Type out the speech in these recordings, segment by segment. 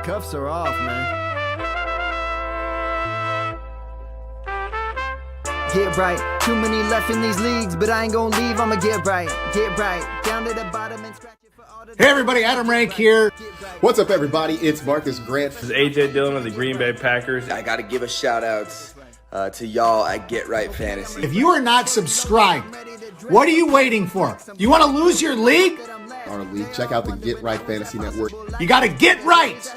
cuffs are off, man. Get right. Too many left in these leagues, but I ain't gonna leave. I'ma get right. Get right. Down to the bottom and scratch it for all the... Hey everybody, Adam Rank here. What's up everybody? It's Marcus Grant. This is AJ Dillon of the Green Bay Packers. I gotta give a shout out to y'all at Get Right Fantasy. If you are not subscribed, what are you waiting for? You want to lose your league? Our league. Check out the Get Right Fantasy Network. You got to get right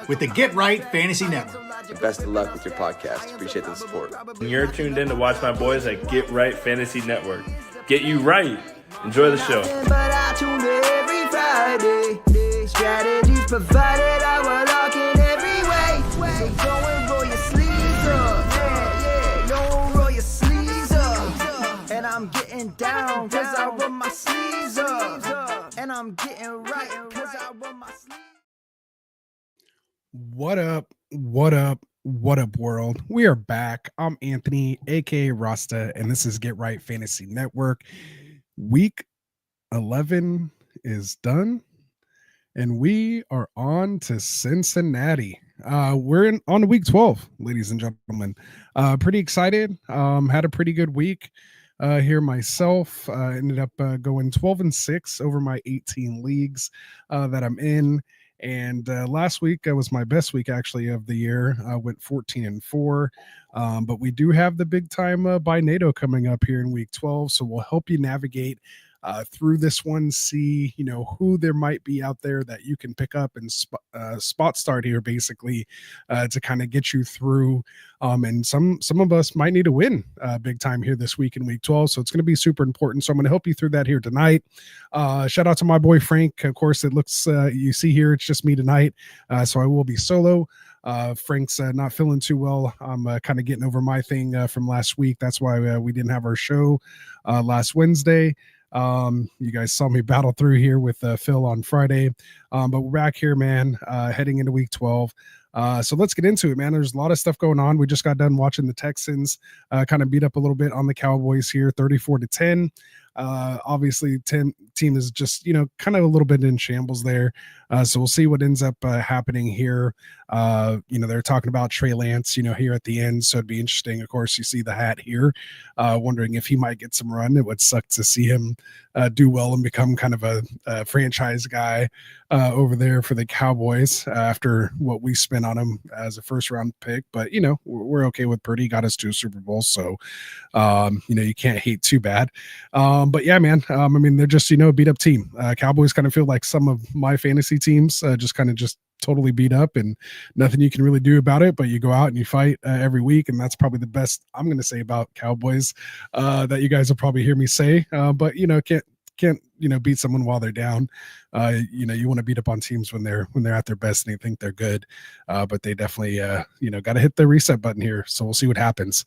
with the Get Right Fantasy Network. Best of luck with your podcast. Appreciate the support. And you're tuned in to watch my boys at Get Right Fantasy Network. Get you right. Enjoy the show. But I tune in every Friday. Strategies provided, I will lock in every way. So go and roll your sleeves up. Yeah, go roll your sleeves up. And I'm getting down, cause I roll my sleeves up. And I'm getting right, cause I roll my sleeves. What up? What up? What up, world? We are back. I'm Anthony, aka Rasta, and this is Get Right Fantasy Network. Week 11 is done, and we are on to Cincinnati. We're on week 12, ladies and gentlemen. Pretty excited. Had a pretty good week here myself. Ended up going 12-6 over my 18 leagues that I'm in. And last week was my best week actually of the year. I went 14-4. But we do have the big time by NATO coming up here in week 12. So we'll help you navigate through this one, see, who there might be out there that you can pick up and spot start here basically to kind of get you through. And some of us might need to win big time here this week in week 12. So it's going to be super important. So I'm going to help you through that here tonight. Shout out to my boy Frank. Of course, it looks, you see here, it's just me tonight. So I will be solo. Frank's not feeling too well. I'm kind of getting over my thing from last week. That's why we didn't have our show last Wednesday. You guys saw me battle through here with Phil on Friday, but we're back here, man, heading into week 12. So let's get into it, man. There's a lot of stuff going on. We just got done watching the Texans kind of beat up a little bit on the Cowboys here, 34-10. Obviously, team is just, kind of a little bit in shambles there. So we'll see what ends up happening here. They're talking about Trey Lance, here at the end. So it'd be interesting. Of course, you see the hat here, wondering if he might get some run. It would suck to see him do well and become kind of a franchise guy over there for the Cowboys after what we spent on him as a first round pick. But, we're okay with Purdy. Got us to a Super Bowl. So, you can't hate too bad. But yeah, man, they're just, a beat up team. Cowboys kind of feel like some of my fantasy teams just totally beat up and nothing you can really do about it, but you go out and you fight every week. And that's probably the best I'm going to say about Cowboys that you guys will probably hear me say, but can't beat someone while they're down. You want to beat up on teams when they're at their best and they think they're good, but they definitely got to hit the reset button here. So we'll see what happens.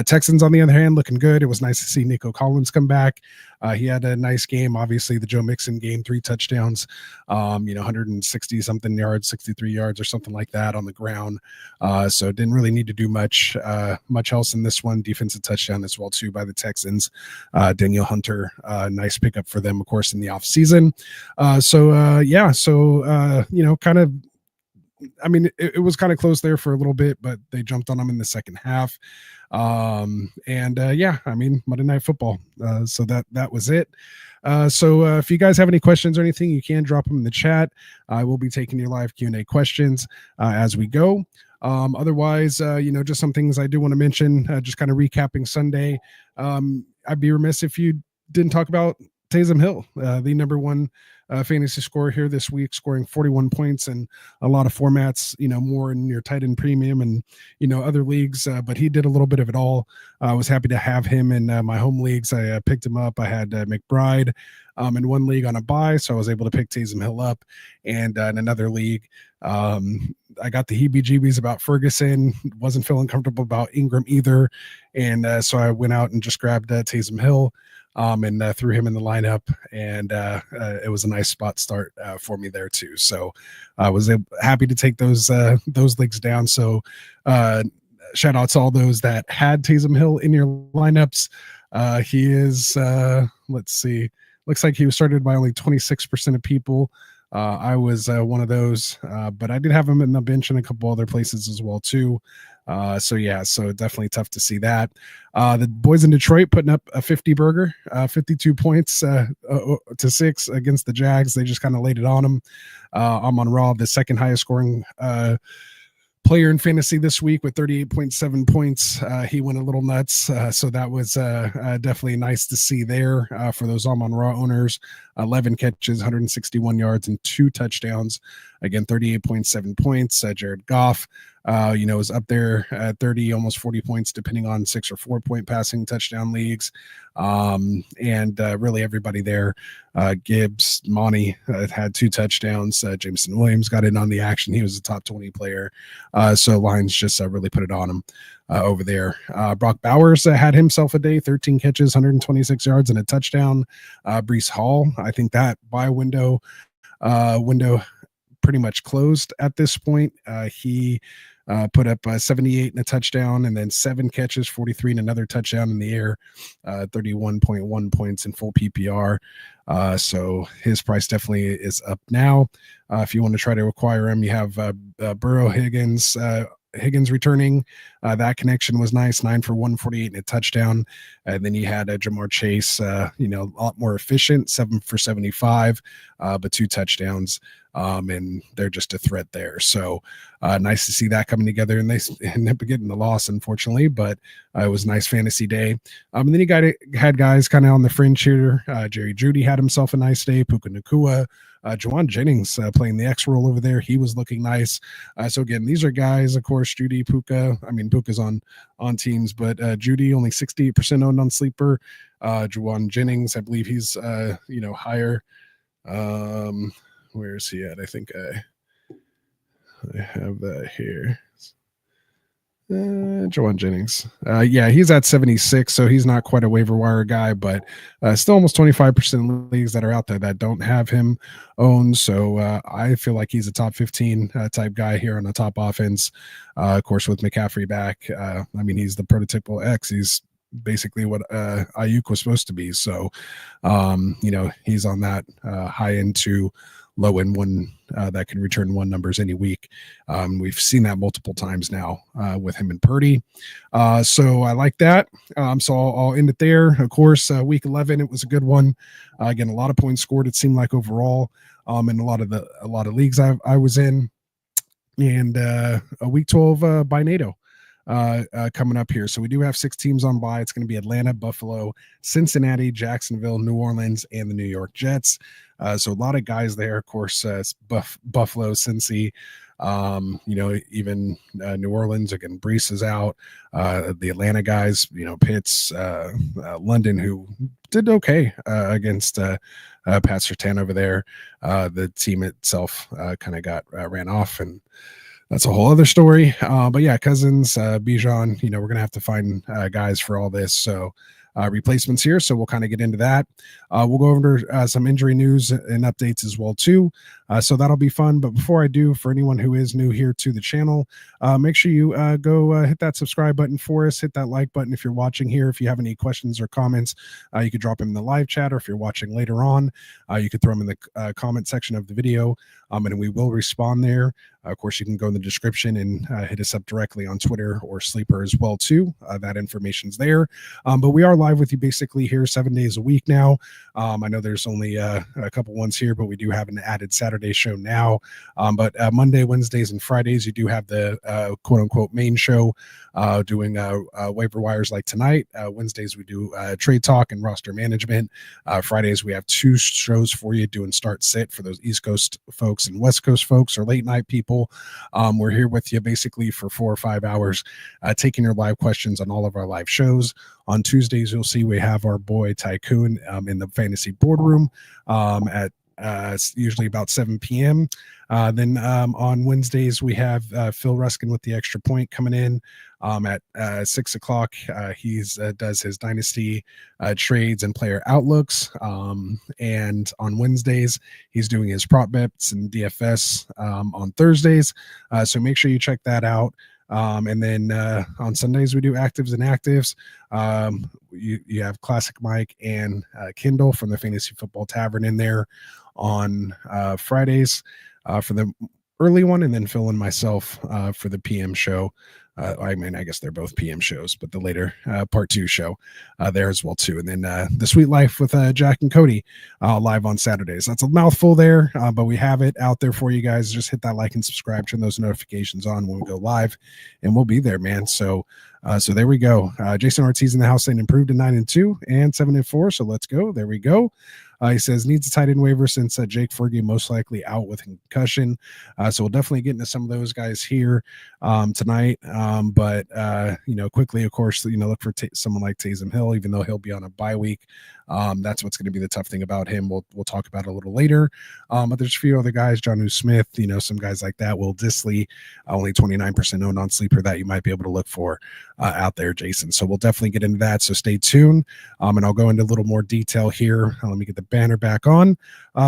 Texans on the other hand looking good. It was nice to see Nico Collins come back. He had a nice game. Obviously the Joe Mixon game, 3 touchdowns, 160 something yards, 63 yards or something like that on the ground. So didn't really need to do much else in this one. Defensive touchdown as well too by the Texans. Daniel Hunter, nice pickup for them, of course, in the off season. It was kind of close there for a little bit, but they jumped on them in the second half. Monday Night Football. So that was it. So if you guys have any questions or anything, you can drop them in the chat. I will be taking your live Q&A questions as we go. Otherwise, just some things I do want to mention, just kind of recapping Sunday. I'd be remiss if you didn't talk about Taysom Hill, the number one fantasy scorer here this week, scoring 41 points in a lot of formats, more in your tight end premium and, other leagues. But he did a little bit of it all. I was happy to have him in my home leagues. I picked him up. I had McBride in one league on a bye, so I was able to pick Taysom Hill up. And in another league, I got the heebie-jeebies about Ferguson. Wasn't feeling comfortable about Ingram either. And so I went out and just grabbed Taysom Hill. And threw him in the lineup, and it was a nice spot start for me there too. So I was happy to take those leagues down. So shout out to all those that had Taysom Hill in your lineups. He is, let's see, looks like he was started by only 26% of people. I was one of those, but I did have him in the bench in a couple other places as well too. So definitely tough to see that. The boys in Detroit putting up a 50 burger, 52 points to 6 against the Jags. They just kind of laid it on them. Amon Ra, the second highest scoring player in fantasy this week with 38.7 points. He went a little nuts. So that was definitely nice to see there for those Amon Ra owners. 11 catches, 161 yards, and 2 touchdowns. Again, 38.7 points. Jared Goff, is up there at 30, almost 40 points, depending on 6 or 4 point passing touchdown leagues. And really everybody there. Gibbs, Monty had 2 touchdowns. Jameson Williams got in on the action. He was a top 20 player. So Lions just really put it on him over there. Brock Bowers had himself a day, 13 catches, 126 yards, and a touchdown. Breece Hall, I think that buy window pretty much closed at this point. He put up 78 and a touchdown, and then 7 catches, 43 and another touchdown in the air, 31.1 points in full PPR. So his price definitely is up now. If you want to try to acquire him, you have Burrow, Higgins returning. That connection was nice, 9 for 148 and a touchdown. And then you had Jamar Chase, a lot more efficient, 7 for 75, but 2 touchdowns. And they're just a threat there. So nice to see that coming together. And they ended up getting the loss, unfortunately, but it was a nice fantasy day. And then you had guys kind of on the fringe here. Jerry Jeudy had himself a nice day. Puka Nacua. Juwan Jennings playing the X role over there. He was looking nice. So again, these are guys, of course, Jeudy, Puka. I mean, Puka's on teams, but Jeudy only 68% owned on Sleeper. Juwan Jennings, I believe he's higher. Where is he at? I think I have that here. Juwan Jennings. He's at 76, so he's not quite a waiver wire guy, but still almost 25% leagues that are out there that don't have him owned. So I feel like he's a top 15 type guy here on the top offense. Of course, with McCaffrey back, he's the prototypical X. He's basically what Ayuk was supposed to be. So, he's on that high end to low end one that can return 1 numbers any week. We've seen that multiple times now with him and Purdy. So I like that. So I'll end it there. Of course, week 11, it was a good one. Again, a lot of points scored, it seemed like overall, in a lot of leagues I was in. And a week 12 by NATO. Coming up here. So we do have 6 teams on bye. It's going to be Atlanta, Buffalo, Cincinnati, Jacksonville, New Orleans, and the New York Jets. So a lot of guys there, of course, Buffalo, Cincy, even New Orleans, again, Brees is out. The Atlanta guys, Pitts, London, who did okay against Pat Surtain over there. The team itself kind of got ran off, and that's a whole other story. But yeah, Cousins, Bijan, we're going to have to find guys for all this. So replacements here. So we'll kind of get into that. We'll go over some injury news and updates as well too. So that'll be fun. But before I do, for anyone who is new here to the channel, make sure you go hit that subscribe button for us. Hit that like button if you're watching here. If you have any questions or comments, you could drop them in the live chat, or if you're watching later on, you could throw them in the comment section of the video, and we will respond there. Of course, you can go in the description and hit us up directly on Twitter or Sleeper as well too. That information's there. But we are live with you basically here 7 days a week now. I know there's only a couple ones here, but we do have an added Saturday show now. But Monday, Wednesdays, and Fridays, you do have the quote unquote main show doing waiver wires like tonight. Wednesdays, we do trade talk and roster management. Fridays, we have 2 shows for you doing start sit for those East Coast folks and West Coast folks or late night people. We're here with you basically for 4 or 5 hours, taking your live questions on all of our live shows. On Tuesdays, you'll see we have our boy Tycoon in the fantasy boardroom at usually about 7 p.m. Then on Wednesdays, we have Phil Ruskin with the extra point coming in at 6 o'clock. He does his dynasty trades and player outlooks. And on Wednesdays, he's doing his prop bets and DFS on Thursdays. So make sure you check that out. And then on Sundays we do actives and actives. You have Classic Mike and Kindle from the Fantasy Football Tavern in there on Fridays for the early one, and then Phil and myself for the PM show. I mean, I guess they're both PM shows, but the later part 2 show there as well too. And then the Sweet Life with Jack and Cody live on Saturdays. That's a mouthful there, but we have it out there for you guys. Just hit that like and subscribe, turn those notifications on when we go live, and we'll be there, man. So there we go. Jason Ortiz in the house saying improved to 9-2 and 7-4. So let's go. There we go. He says needs a tight end waiver since Jake Fergie most likely out with concussion. So we'll definitely get into some of those guys here tonight. But quickly, of course, look for someone like Taysom Hill, even though he'll be on a bye week. That's what's going to be the tough thing about him. We'll talk about it a little later. But there's a few other guys, Jonnu Smith, some guys like that. Will Disley, only 29% owned on Sleeper, that you might be able to look for out there, Jason. So we'll definitely get into that. So stay tuned. And I'll go into a little more detail here. Let me get the banner back on.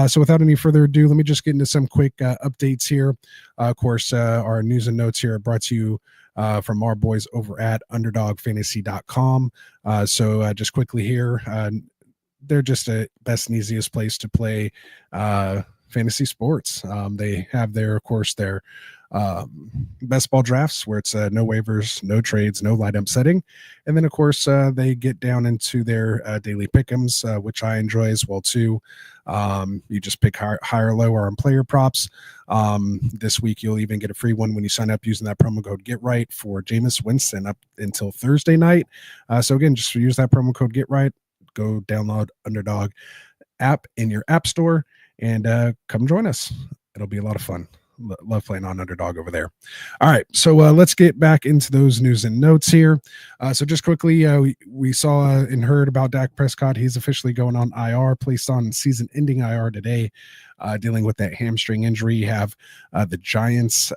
So without any further ado, let me just get into some quick updates here. Of course, our news and notes here are brought to you from our boys over at underdogfantasy.com. So just quickly here, they're just a best and easiest place to play fantasy sports. They have their best ball drafts where it's no waivers, no trades, no light up setting. And then of course they get down into their daily pick'ems, which I enjoy as well too. You just pick high or lower on player props. This week you'll even get a free one when you sign up using that promo code GetRight for Jameis Winston up until Thursday night. So again, just use that promo code GetRight. Go download Underdog app in your app store and come join us. It'll be a lot of fun. Love playing on Underdog over there. All right, so let's get back into those news and notes here. So just quickly, we saw and heard about Dak Prescott. He's officially going on IR, placed on season-ending IR today, dealing with that hamstring injury. You have the Giants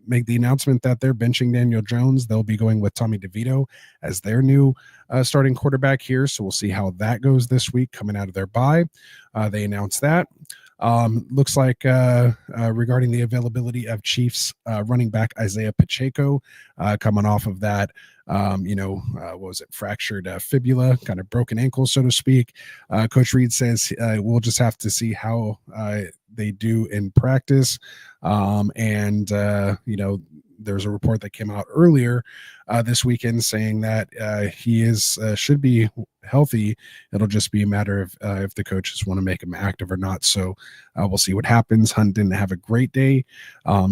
make the announcement that they're benching Daniel Jones. They'll be going with Tommy DeVito as their new starting quarterback here. So we'll see how that goes this week coming out of their bye. They announced that. Looks like regarding the availability of Chiefs running back Isaiah Pacheco coming off of that, what was it, fractured fibula, kind of broken ankle, so to speak. Coach Reed says we'll just have to see how they do in practice. There's a report that came out earlier this weekend saying that he should be healthy. It'll just be a matter of if the coaches want to make him active or not. So we'll see what happens. Hunt didn't have a great day,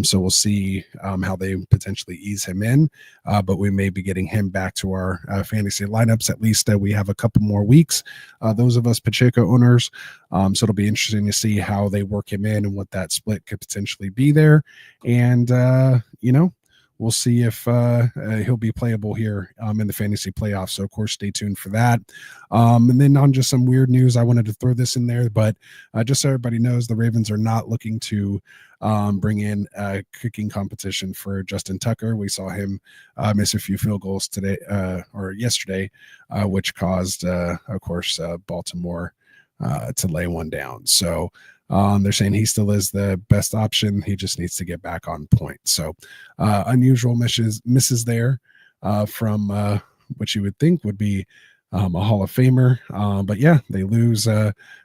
so we'll see how they potentially ease him in. But we may be getting him back to our fantasy lineups. At least we have a couple more weeks. Those of us Pacheco owners. So it'll be interesting to see how they work him in and what that split could potentially be there. And we'll see if he'll be playable here in the fantasy playoffs. So, of course, stay tuned for that. And then on just some weird news, I wanted to throw this in there, but just so everybody knows, the Ravens are not looking to bring in a kicking competition for Justin Tucker. We saw him miss a few field goals today or yesterday, which caused, of course, Baltimore to lay one down. So, they're saying he still is the best option. He just needs to get back on point. So unusual misses there from what you would think would be a Hall of Famer. But yeah, they lose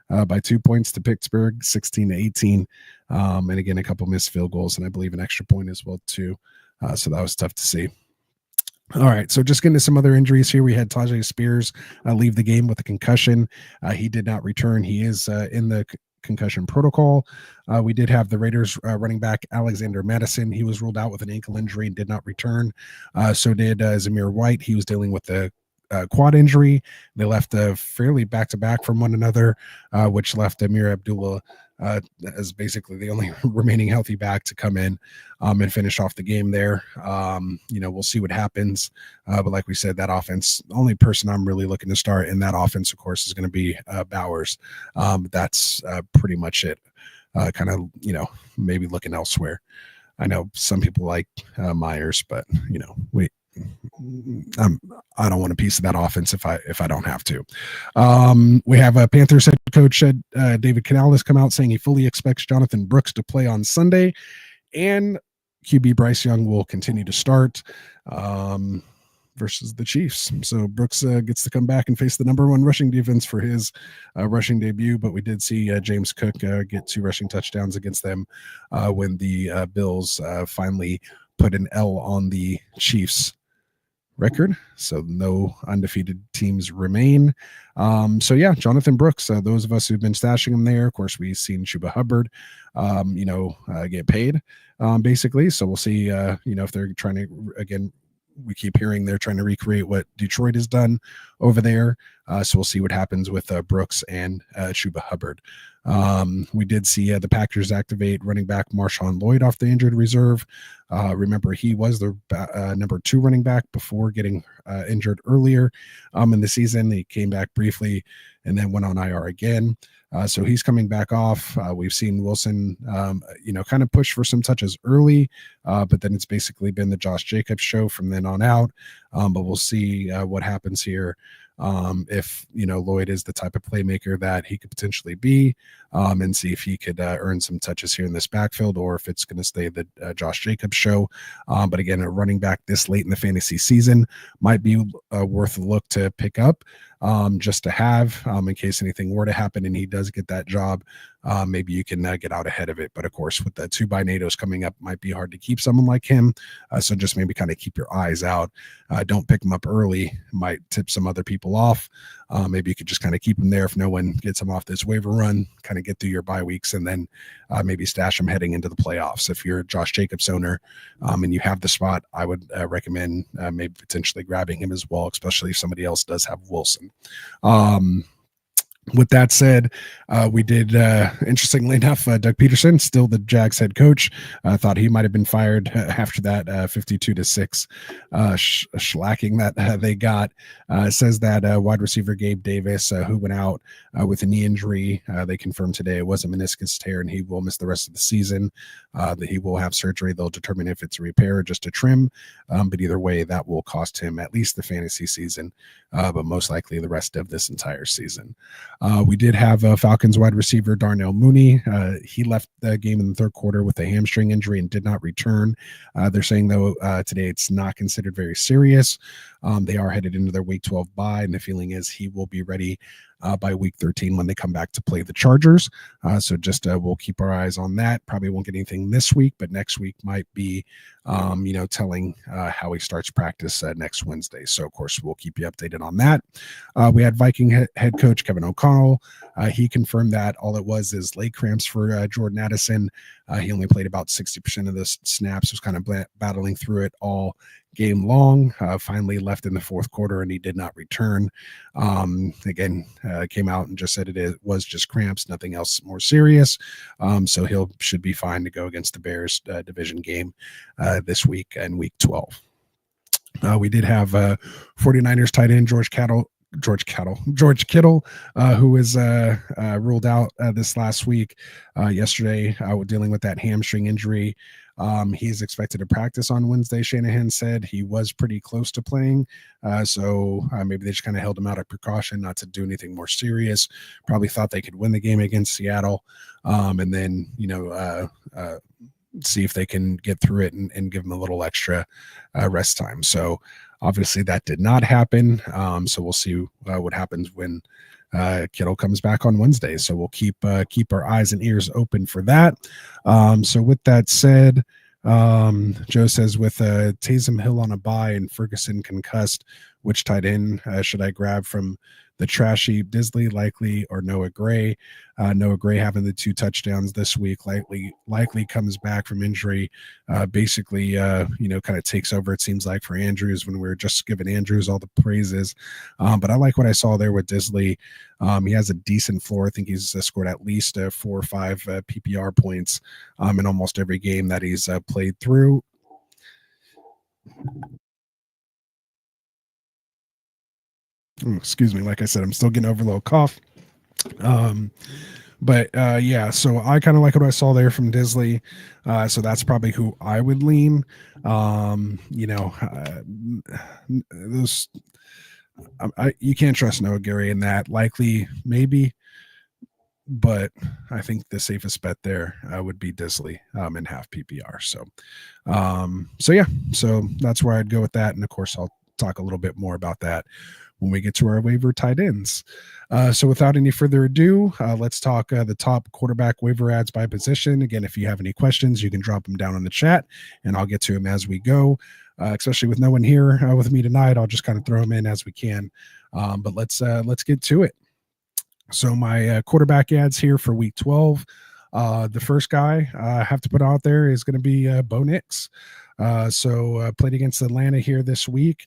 by 2 points to Pittsburgh, 16-18. And again, a couple missed field goals and I believe an extra point as well too. So that was tough to see. All right, so just getting to some other injuries here. We had Tajay Spears leave the game with a concussion. He did not return. He is in the concussion protocol. We did have the Raiders running back Alexander Madison. He was ruled out with an ankle injury and did not return. So did Zamir White. He was dealing with the quad injury. They left fairly back-to-back from one another, which left Amir Abdullah as basically the only remaining healthy back to come in and finish off the game there. We'll see what happens. But like we said, that offense, the only person I'm really looking to start in that offense, of course, is going to be Bowers. That's pretty much it. Maybe looking elsewhere. I know some people like Myers, but I don't want a piece of that offense if I don't have to. We have a Panthers head coach David Canales come out saying he fully expects Jonathan Brooks to play on Sunday, and QB Bryce Young will continue to start versus the Chiefs. So Brooks gets to come back and face the number one rushing defense for his rushing debut. But we did see James Cook get 2 rushing touchdowns against them when the Bills finally put an L on the Chiefs record. So no undefeated teams remain. So yeah, Jonathan Brooks, those of us who've been stashing him there, of course, we've seen Chuba Hubbard, get paid basically. So we'll see, if they're trying to, again, we keep hearing they're trying to recreate what Detroit has done over there. So we'll see what happens with Brooks and Chuba Hubbard. We did see the Packers activate running back Marshawn Lloyd off the injured reserve. Remember, he was the number 2 running back before getting injured earlier in the season. He came back briefly and then went on IR again. So he's coming back off. We've seen Wilson, kind of push for some touches early, but then it's basically been the Josh Jacobs show from then on out. But we'll see what happens here. If Lloyd is the type of playmaker that he could potentially be, and see if he could earn some touches here in this backfield, or if it's going to stay the Josh Jacobs show. But again, a running back this late in the fantasy season might be worth a look to pick up, just to have in case anything were to happen and he does get that job. Maybe you can get out ahead of it. But of course, with the 2 by NATOs coming up, might be hard to keep someone like him. So just maybe kind of keep your eyes out. Don't pick him up early. Might tip some other people off. Maybe you could just kind of keep him there if no one gets him off this waiver run, kind of get through your bye weeks, and then maybe stash him heading into the playoffs. If you're a Josh Jacobs owner and you have the spot, I would recommend maybe potentially grabbing him as well, especially if somebody else does have Wilson. With that said, we did, interestingly enough, Doug Peterson, still the Jags head coach, thought he might have been fired after that 52-6 shellacking that they got. Says that wide receiver Gabe Davis, who went out with a knee injury, they confirmed today it was a meniscus tear and he will miss the rest of the season, that he will have surgery. They'll determine if it's a repair or just a trim, but either way, that will cost him at least the fantasy season, but most likely the rest of this entire season. We did have Falcons wide receiver Darnell Mooney. He left the game in the third quarter with a hamstring injury and did not return. They're saying, though, today it's not considered very serious. They are headed into their week 12 bye, and the feeling is he will be ready by week 13 when they come back to play the Chargers. So just we'll keep our eyes on that. Probably won't get anything this week, but next week might be, telling how he starts practice next Wednesday. So, of course, we'll keep you updated on that. We had Viking head coach Kevin O'Connell. He confirmed that all it was is leg cramps for Jordan Addison. He only played about 60% of the snaps, was kind of battling through it all game long, finally left in the fourth quarter, and he did not return. Again, came out and just said it was just cramps, nothing else more serious. So he'll should be fine to go against the Bears division game this week and week 12. We did have 49ers tight end George Kittle, who was ruled out this last week, yesterday, dealing with that hamstring injury. He's expected to practice on Wednesday. Shanahan said he was pretty close to playing. So maybe they just kind of held him out of precaution, not to do anything more serious. Probably thought they could win the game against Seattle. And then, see if they can get through it and give him a little extra rest time. So obviously that did not happen. So we'll see what happens when Kittle comes back on Wednesday. So we'll keep our eyes and ears open for that. So with that said, Joe says, with Taysom Hill on a bye and Ferguson concussed, which tight end should I grab from the trashy Disley, Likely, or Noah Gray? Noah Gray having the 2 touchdowns this week, likely comes back from injury. Basically, kind of takes over, it seems like, for Andrews when we were just giving Andrews all the praises. But I like what I saw there with Disley. He has a decent floor. I think he's scored at least 4 or 5 PPR points in almost every game that he's played through. Excuse me. Like I said, I'm still getting over a little cough. But so I kind of like what I saw there from Disley. So that's probably who I would lean. You can't trust Noah Gary in that. Likely, maybe but I think the safest bet there would be Disley in half PPR. So yeah, so that's where I'd go with that. And of course, I'll talk a little bit more about that when we get to our waiver tight ends. So without any further ado, let's talk the top quarterback waiver ads by position. Again, if you have any questions, you can drop them down in the chat and I'll get to them as we go. Especially with no one here with me tonight, I'll just kind of throw them in as we can. But let's get to it. So my quarterback ads here for week 12. The first guy I have to put out there is going to be Bo Nix. Played against Atlanta here this week.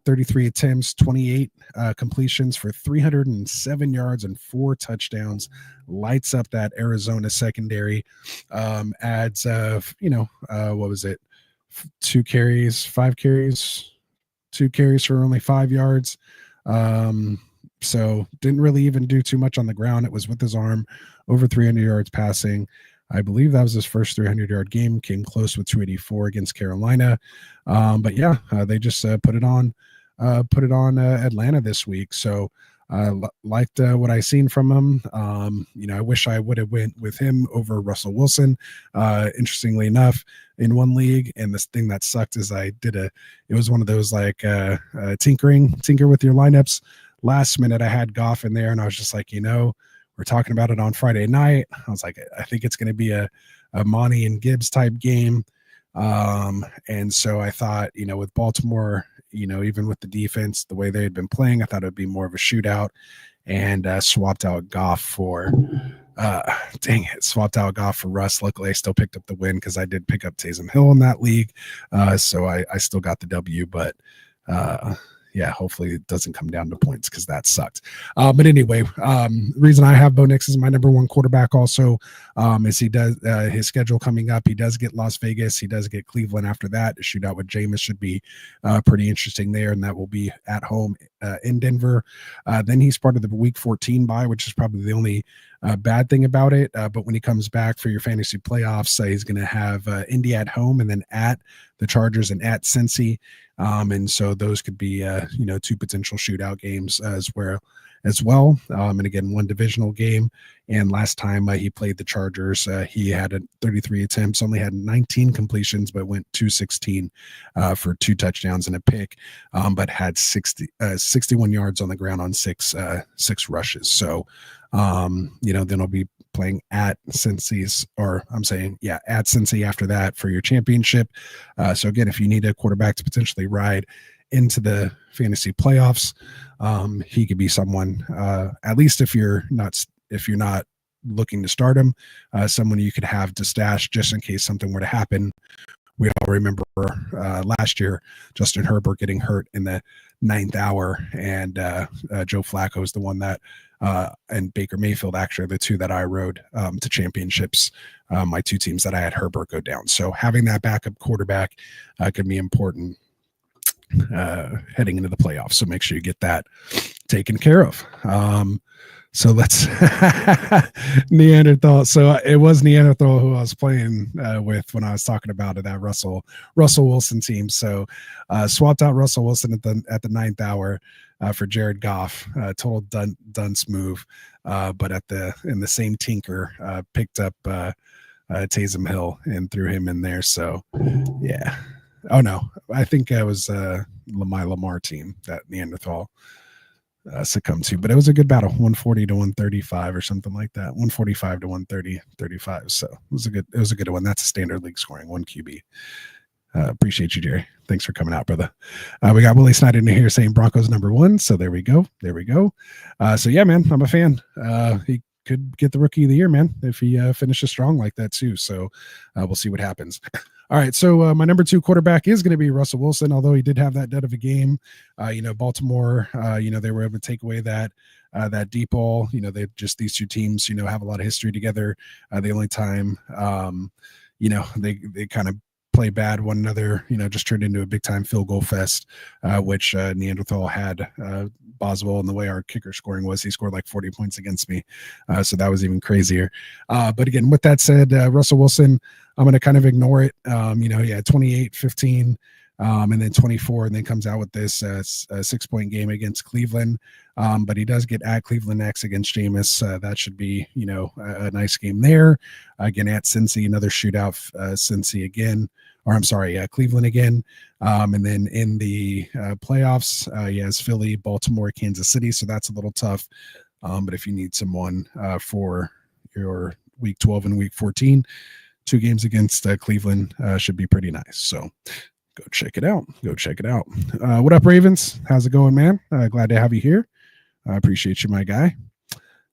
33 attempts, 28 completions for 307 yards and 4 touchdowns. Lights up that Arizona secondary. Adds, what was it? 2 carries for only 5 yards. So didn't really even do too much on the ground. It was with his arm, over 300 yards passing. I believe that was his first 300-yard game. Came close with 284 against Carolina. But yeah, they just put it on Atlanta this week. So liked what I seen from him. I wish I would have went with him over Russell Wilson. Interestingly enough, in one league, and this thing that sucked is it was one of those like tinker with your lineups. Last minute, I had Goff in there, and I was just like, we're talking about it on Friday night. I was like, I think it's going to be a Monty and Gibbs type game. And so I thought, with Baltimore, even with the defense, the way they had been playing, I thought it would be more of a shootout, and swapped out Goff for Russ. Luckily, I still picked up the win because I did pick up Taysom Hill in that league. So I still got the W, but yeah, hopefully it doesn't come down to points because that sucked. But anyway, reason I have Bo Nix as my number 1 quarterback also is he does his schedule coming up. He does get Las Vegas. He does get Cleveland after that. The shootout with Jameis should be pretty interesting there, and that will be at home in Denver. Then he's part of the week 14 bye, which is probably the only bad thing about it. But when he comes back for your fantasy playoffs, he's going to have Indy at home and then at the Chargers and at Cincy. And so those could be, 2 potential shootout games as well. And again, 1 divisional game. And last time he played the Chargers, he had 33 attempts, only had 19 completions, but went 216 for 2 touchdowns and a pick, but had 61 yards on the ground on 6 rushes. So, then I'll be playing at Cincy, at Cincy after that for your championship. So again, if you need a quarterback to potentially ride into the fantasy playoffs, he could be someone, at least if you're not looking to start him, someone you could have to stash just in case something were to happen. We all remember last year, Justin Herbert getting hurt in the 9th hour, and Joe Flacco is the one that, and Baker Mayfield actually are the 2 that I rode to championships, my 2 teams that I had Herbert go down. So having that backup quarterback could be important heading into the playoffs. So make sure you get that taken care of. So let's Neanderthal. So it was Neanderthal who I was playing with when I was talking about it, that Russell Wilson team. So swapped out Russell Wilson at the 9th hour for Jared Goff. Total dunce move. But in the same tinker, picked up Taysom Hill and threw him in there. So yeah. Oh no, I think it was my Lamar team that Neanderthal succumbed to, but it was a good battle, 140 to 135 or something like that, 145 to 130, 35. So it was a good one. That's a standard league scoring, 1 QB. Appreciate you, Jerry. Thanks for coming out, brother. We got Willie Snyder in here saying Broncos number 1. So there we go. So yeah, man, I'm a fan. He could get the rookie of the year, man, if he finishes strong like that too. So we'll see what happens. All right, so my number 2 quarterback is going to be Russell Wilson, although he did have that dead of a game. Baltimore, they were able to take away that deep ball. These 2 teams, have a lot of history together. The only time, they kind of play bad one another, just turned into a big time field goal fest, which Neanderthal had Boswell, and the way our kicker scoring was, he scored like 40 points against me. So that was even crazier. But again, with that said, Russell Wilson, I'm going to kind of ignore it. He had 28, 15, and then 24, and then comes out with this 6-point game against Cleveland. But he does get at Cleveland next against Jameis. That should be, a nice game there. Again, at Cincy, another shootout. Cincy again, or I'm sorry, Cleveland again. And then in the playoffs, he has Philly, Baltimore, Kansas City. So that's a little tough. But if you need someone for your week 12 and week 14, 2 games against Cleveland should be pretty nice. So go check it out. What up, Ravens? How's it going, man? Glad to have you here. I appreciate you, my guy.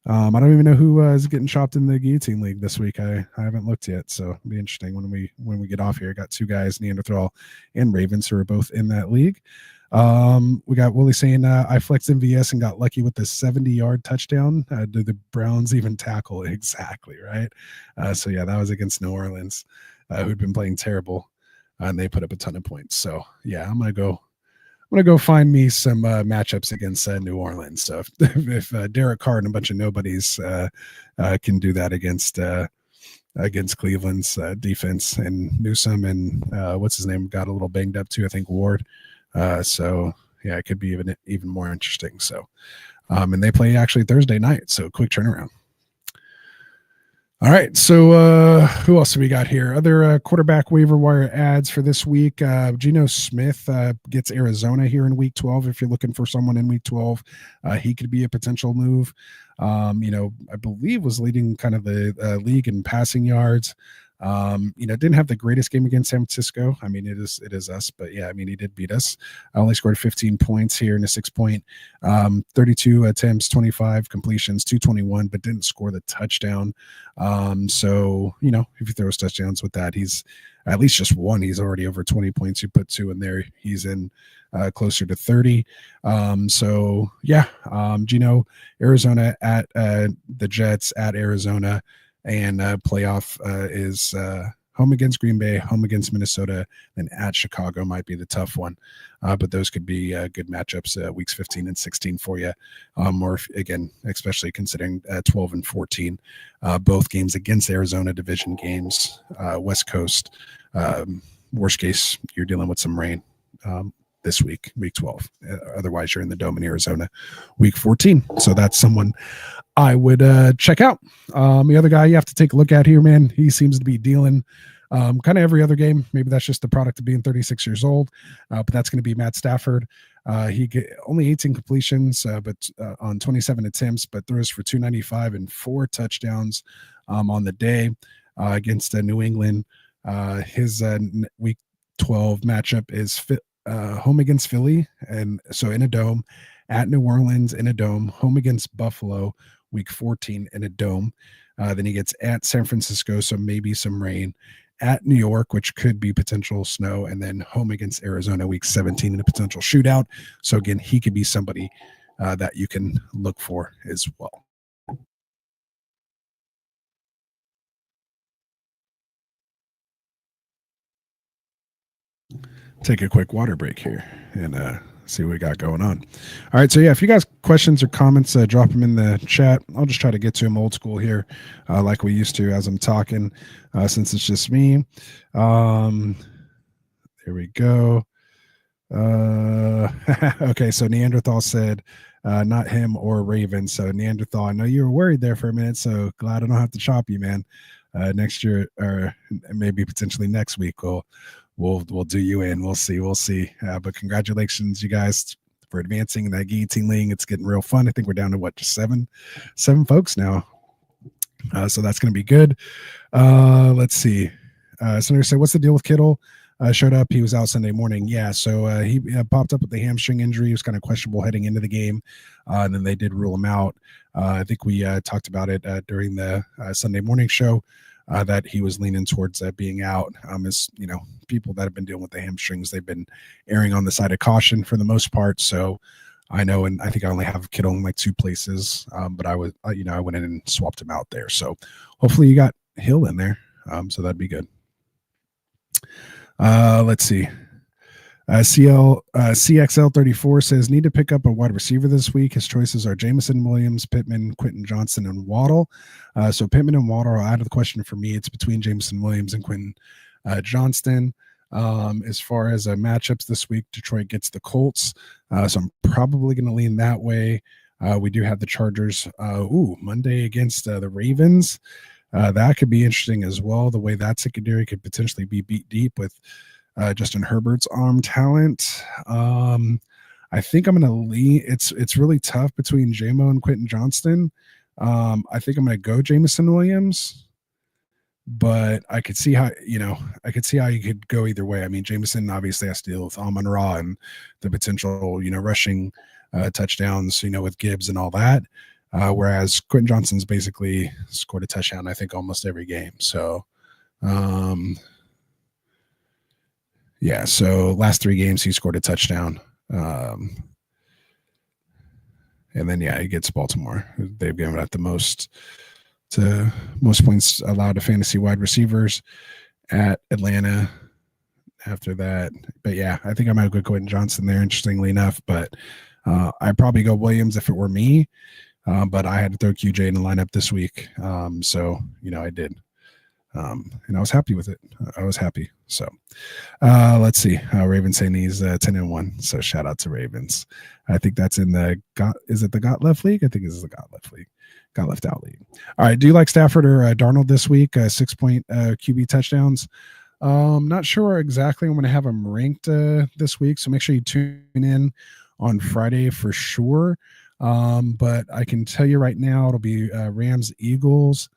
I don't even know who is getting chopped in the guillotine league this week. I haven't looked yet, so it'll be interesting when we get off here. Got 2 guys, Neanderthal and Ravens, who are both in that league. We got Willie saying I flexed MVS and got lucky with the 70-yard touchdown. Did the Browns even tackle? Exactly, right? So yeah, that was against New Orleans, who'd been playing terrible, and they put up a ton of points. So yeah, I'm gonna go find me some matchups against New Orleans. So if Derek Carr and a bunch of nobodies can do that against Cleveland's defense, and Newsome and what's his name got a little banged up too, I think Ward. So yeah, it could be even more interesting. So and they play actually Thursday night, so quick turnaround. All right, so who else do we got here? Other quarterback waiver wire ads for this week. Geno Smith gets Arizona here in week 12. If you're looking for someone in week 12, he could be a potential move. I believe was leading kind of the league in passing yards. Didn't have the greatest game against San Francisco. I mean, it is us, but yeah, I mean, he did beat us. I only scored 15 points here in a 6-point, 32 attempts, 25 completions, 221, but didn't score the touchdown. So, if he throws touchdowns with that, he's at least just one. He's already over 20 points. You put 2 in there, he's in closer to 30. So yeah, Geno, Arizona at the Jets, at Arizona. And playoff is home against Green Bay, home against Minnesota, and at Chicago might be the tough one. But those could be good matchups weeks 15 and 16 for you. Or again, especially considering 12 and 14, both games against Arizona, division games, West Coast. Worst case, you're dealing with some rain this week, week 12. Otherwise, you're in the Dome in Arizona, week 14. So that's someone I would check out. The other guy you have to take a look at here, man, he seems to be dealing kind of every other game. Maybe that's just the product of being 36 years old, but that's going to be Matt Stafford. He get only 18 completions, but on 27 attempts, but throws for 295 and 4 touchdowns on the day against New England. His week 12 matchup is home against Philly, and so in a dome, at New Orleans in a dome, home against Buffalo, week 14 in a dome. Then he gets at San Francisco, so maybe some rain, at New York, which could be potential snow, and then home against Arizona, week 17 in a potential shootout. So again, he could be somebody that you can look for as well. Take a quick water break here and see what we got going on. All right, so yeah, if you guys questions or comments, drop them in the chat. I'll just try to get to them old school here, like we used to as I'm talking, since it's just me. There we go. Okay, so Neanderthal said not him or Raven. So Neanderthal, I know you were worried there for a minute, so glad I don't have to chop you, man. Next year, or maybe potentially next week, we'll do you in. We'll see. But congratulations, you guys, for advancing in that guillotine league. It's getting real fun. I think we're down to what, just seven folks now. So that's going to be good. Let's see. Senator said, what's the deal with Kittle? Showed up. He was out Sunday morning. Yeah. So he popped up with the hamstring injury. He was kind of questionable heading into the game. And then they did rule him out. I think we talked about it during the Sunday morning show. That he was leaning towards being out. As you know, people that have been dealing with the hamstrings, they've been erring on the side of caution for the most part. So I know, and I think I only have Kittle in like 2 places, but I went in and swapped him out there. So hopefully you got Hill in there. So that'd be good. Let's see. CXL34 says, need to pick up a wide receiver this week. His choices are Jameson Williams, Pittman, Quentin Johnson, and Waddle. So Pittman and Waddle are out of the question for me. It's between Jameson Williams and Quentin Johnston. As far as matchups this week, Detroit gets the Colts, so I'm probably going to lean that way. We do have the Chargers Monday against the Ravens. That could be interesting as well. The way that secondary could potentially be beat deep with Justin Herbert's arm talent. I think I'm going to lean. It's really tough between JMO and Quentin Johnston. I think I'm going to go Jameson Williams, but I could see how you could go either way. I mean, Jameson obviously has to deal with Amon-Ra and the potential, rushing touchdowns, with Gibbs and all that. Whereas Quentin Johnston's basically scored a touchdown, I think, almost every game. So, so last 3 games he scored a touchdown. And then he gets Baltimore. They've given out the most points allowed to fantasy wide receivers at Atlanta after that. But I think I might go Quentin Johnston there, interestingly enough. But I'd probably go Williams if it were me. But I had to throw QJ in the lineup this week. So I did. And I was happy with it. I was happy. So let's see. Ravens saying he's 10-1. So shout out to Ravens. I think that's in the is it the Got Left League? I think this is the Got Left League. Got Left Out League. All right. Do you like Stafford or Darnold this week? 6-point QB touchdowns. Not sure exactly. I'm going to have them ranked this week. So make sure you tune in on Friday for sure. But I can tell you right now, it'll be Rams, Eagles,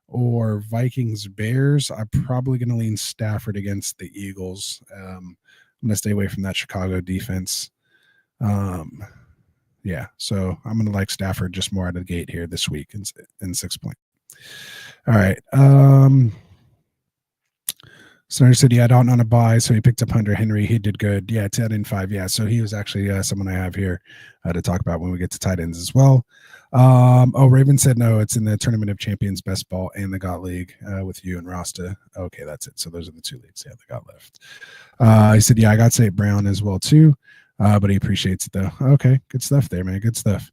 or Vikings, Bears. I'm probably going to lean Stafford against the Eagles. I'm going to stay away from that Chicago defense. So I'm going to like Stafford just more out of the gate here this week in 6 point. All right. Snyder said he had Dalton on a bye, so he picked up Hunter Henry. He did good. 10 and 5. So he was actually someone I have here to talk about when we get to tight ends as well. Raven said no, it's in the Tournament of Champions, Best Ball, and the Got League with you and Rasta. Okay, that's it. So those are the 2 leagues that got left. He said, I got St. Brown as well too, but he appreciates it though. Okay, good stuff there, man. Good stuff.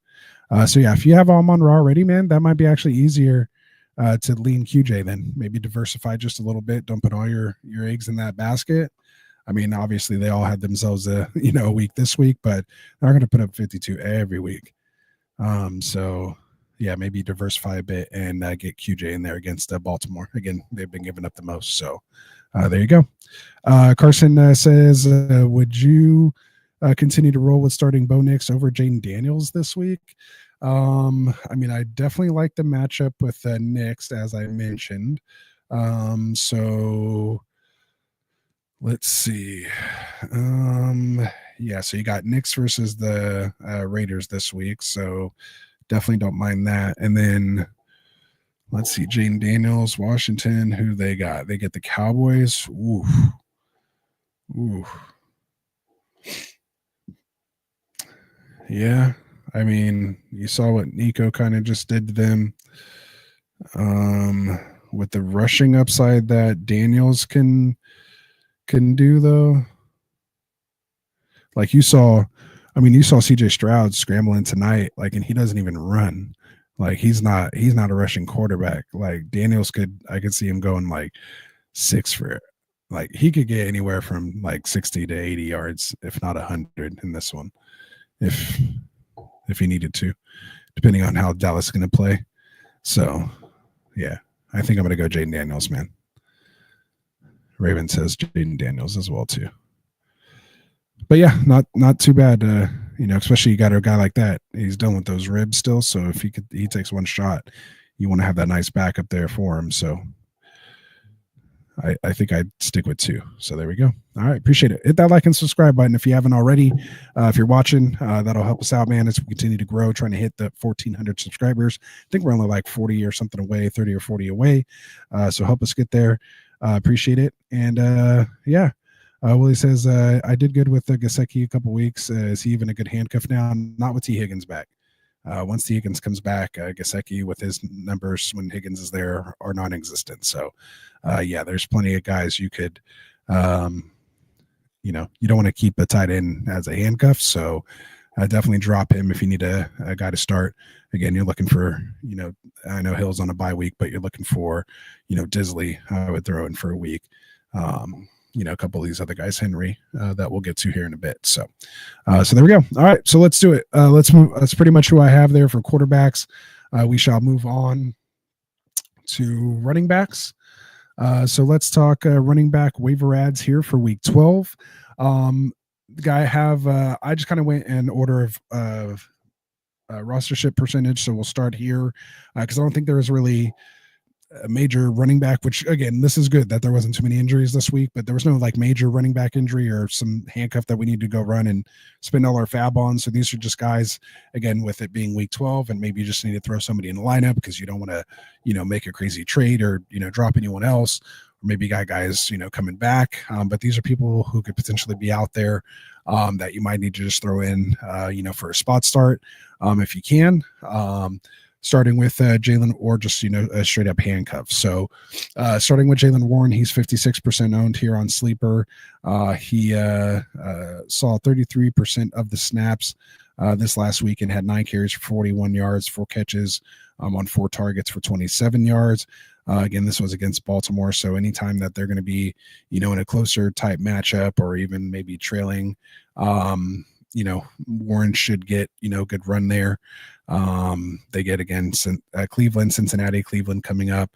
If you have Amon-Ra already, man, that might be actually easier to lean QJ then. Maybe diversify just a little bit. Don't put all your eggs in that basket. I mean, obviously they all had themselves a week this week, but they're not going to put up 52 every week. Maybe diversify a bit and get QJ in there against Baltimore. Again, they've been giving up the most. So there you go. Carson says, would you continue to roll with starting Bo Nix over Jaden Daniels this week? I definitely like the matchup with Nix, as I mentioned. So let's see. So you got Nix versus the Raiders this week. So definitely don't mind that. And then let's see, Jaden Daniels, Washington, who they got? They get the Cowboys. Ooh. Yeah. I mean, you saw what Nico kind of just did to them. With the rushing upside that Daniels can do, though. Like you saw CJ Stroud scrambling tonight, and he doesn't even run. Like he's not a rushing quarterback. Like Daniels I could see him going 6 for it. Like he could get anywhere from 60 to 80 yards, if not 100 in this one. If he needed to, depending on how Dallas is going to play. So, I think I'm going to go Jaden Daniels, man. Raven says Jaden Daniels as well, too. But, not too bad, especially you got a guy like that. He's done with those ribs still, so if he takes one shot, you want to have that nice backup there for him. So, I think I'd stick with 2. So there we go. All right. Appreciate it. Hit that like and subscribe button if you haven't already. If you're watching, that'll help us out, man, as we continue to grow, trying to hit the 1,400 subscribers. I think we're only 40 or something away, 30 or 40 away. So help us get there. Appreciate it. And Willie says, I did good with Gesicki a couple weeks. Is he even a good handcuff now? Not with T. Higgins back. Once T. Higgins comes back, Gesicki with his numbers when Higgins is there are non-existent. So, there's plenty of guys you could, you don't want to keep a tight end as a handcuff. So definitely drop him if you need a guy to start. Again, you're looking for, I know Hill's on a bye week, but you're looking for, Disley, I would throw in for a week. a couple of these other guys, Henry, that we'll get to here in a bit. So there we go. All right, so let's do it. Let's move. That's pretty much who I have there for quarterbacks. We shall move on to running backs. So let's talk running back waiver ads here for week 12. The guy I have, I just kind of went in order of rostership percentage. So we'll start here because I don't think there is really a major running back, which again, this is good that there wasn't too many injuries this week, but there was no like major running back injury or some handcuff that we need to go run and spend all our fab on. So these are just guys, again, with it being week 12, and maybe you just need to throw somebody in the lineup because you don't want to, make a crazy trade or, drop anyone else, or maybe you got guys, coming back. But these are people who could potentially be out there that you might need to just throw in, for a spot start if you can. Starting with Jalen, or just a straight up handcuff. So starting with Jalen Warren, he's 56% owned here on Sleeper. He saw 33% of the snaps this last week and had 9 carries for 41 yards, 4 catches on 4 targets for 27 yards. Again, this was against Baltimore, so anytime that they're going to be, in a closer type matchup or even maybe trailing, Warren should get, good run there. They get again Cleveland, Cincinnati, Cleveland coming up.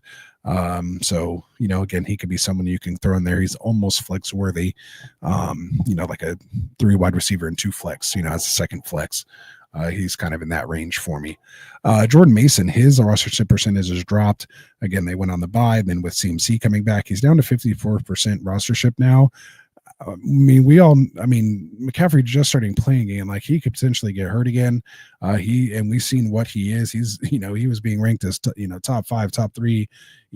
So, again, he could be someone you can throw in there. He's almost flex worthy, like a 3 wide receiver and 2 flex, as a second flex. He's kind of in that range for me. Jordan Mason, his roster percentage has dropped. Again, they went on the bye. Then with CMC coming back, he's down to 54% rostership now. McCaffrey just starting playing again. Like, he could potentially get hurt again. We've seen what he is. He's, he was being ranked as, top 5, top 3,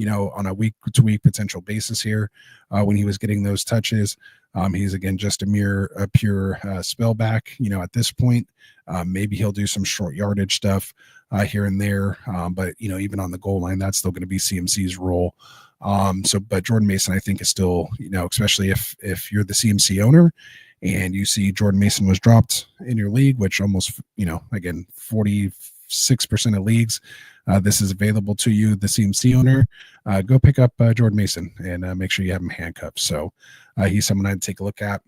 on a week to week potential basis here when he was getting those touches. He's again just a pure spellback, at this point. Maybe he'll do some short yardage stuff here and there. But even on the goal line, that's still going to be CMC's role. But Jordan Mason, I think, is still, especially if you're the CMC owner and you see Jordan Mason was dropped in your league, which almost, again, 46% of leagues, this is available to you, the CMC owner. Go pick up Jordan Mason and make sure you have him handcuffed. So he's someone I'd take a look at.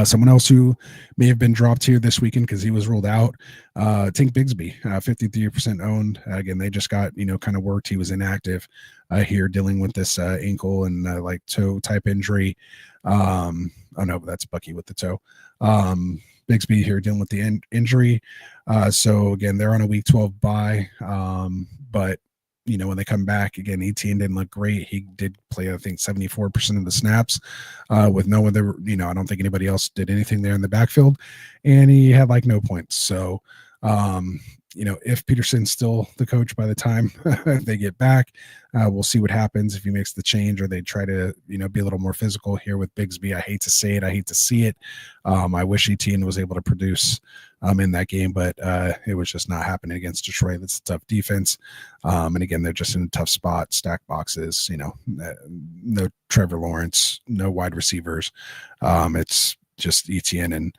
Someone else who may have been dropped here this weekend because he was ruled out, Tank Bigsby, 53% owned. Again, they just got, kind of worked. He was inactive here dealing with this ankle and toe type injury. Oh no, but that's Bucky with the toe. Bigsby here dealing with the injury. So again, they're on a week 12 bye. But when they come back again, ETN didn't look great. He did play, I think, 74% of the snaps with no other, I don't think anybody else did anything there in the backfield, and he had no points. So, if Peterson's still the coach by the time they get back, we'll see what happens if he makes the change or they try to, be a little more physical here with Bigsby. I hate to say it. I hate to see it. I wish ETN was able to produce in that game, but it was just not happening against Detroit. That's a tough defense. And again, they're just in a tough spot, stack boxes, no Trevor Lawrence, no wide receivers. It's just ETN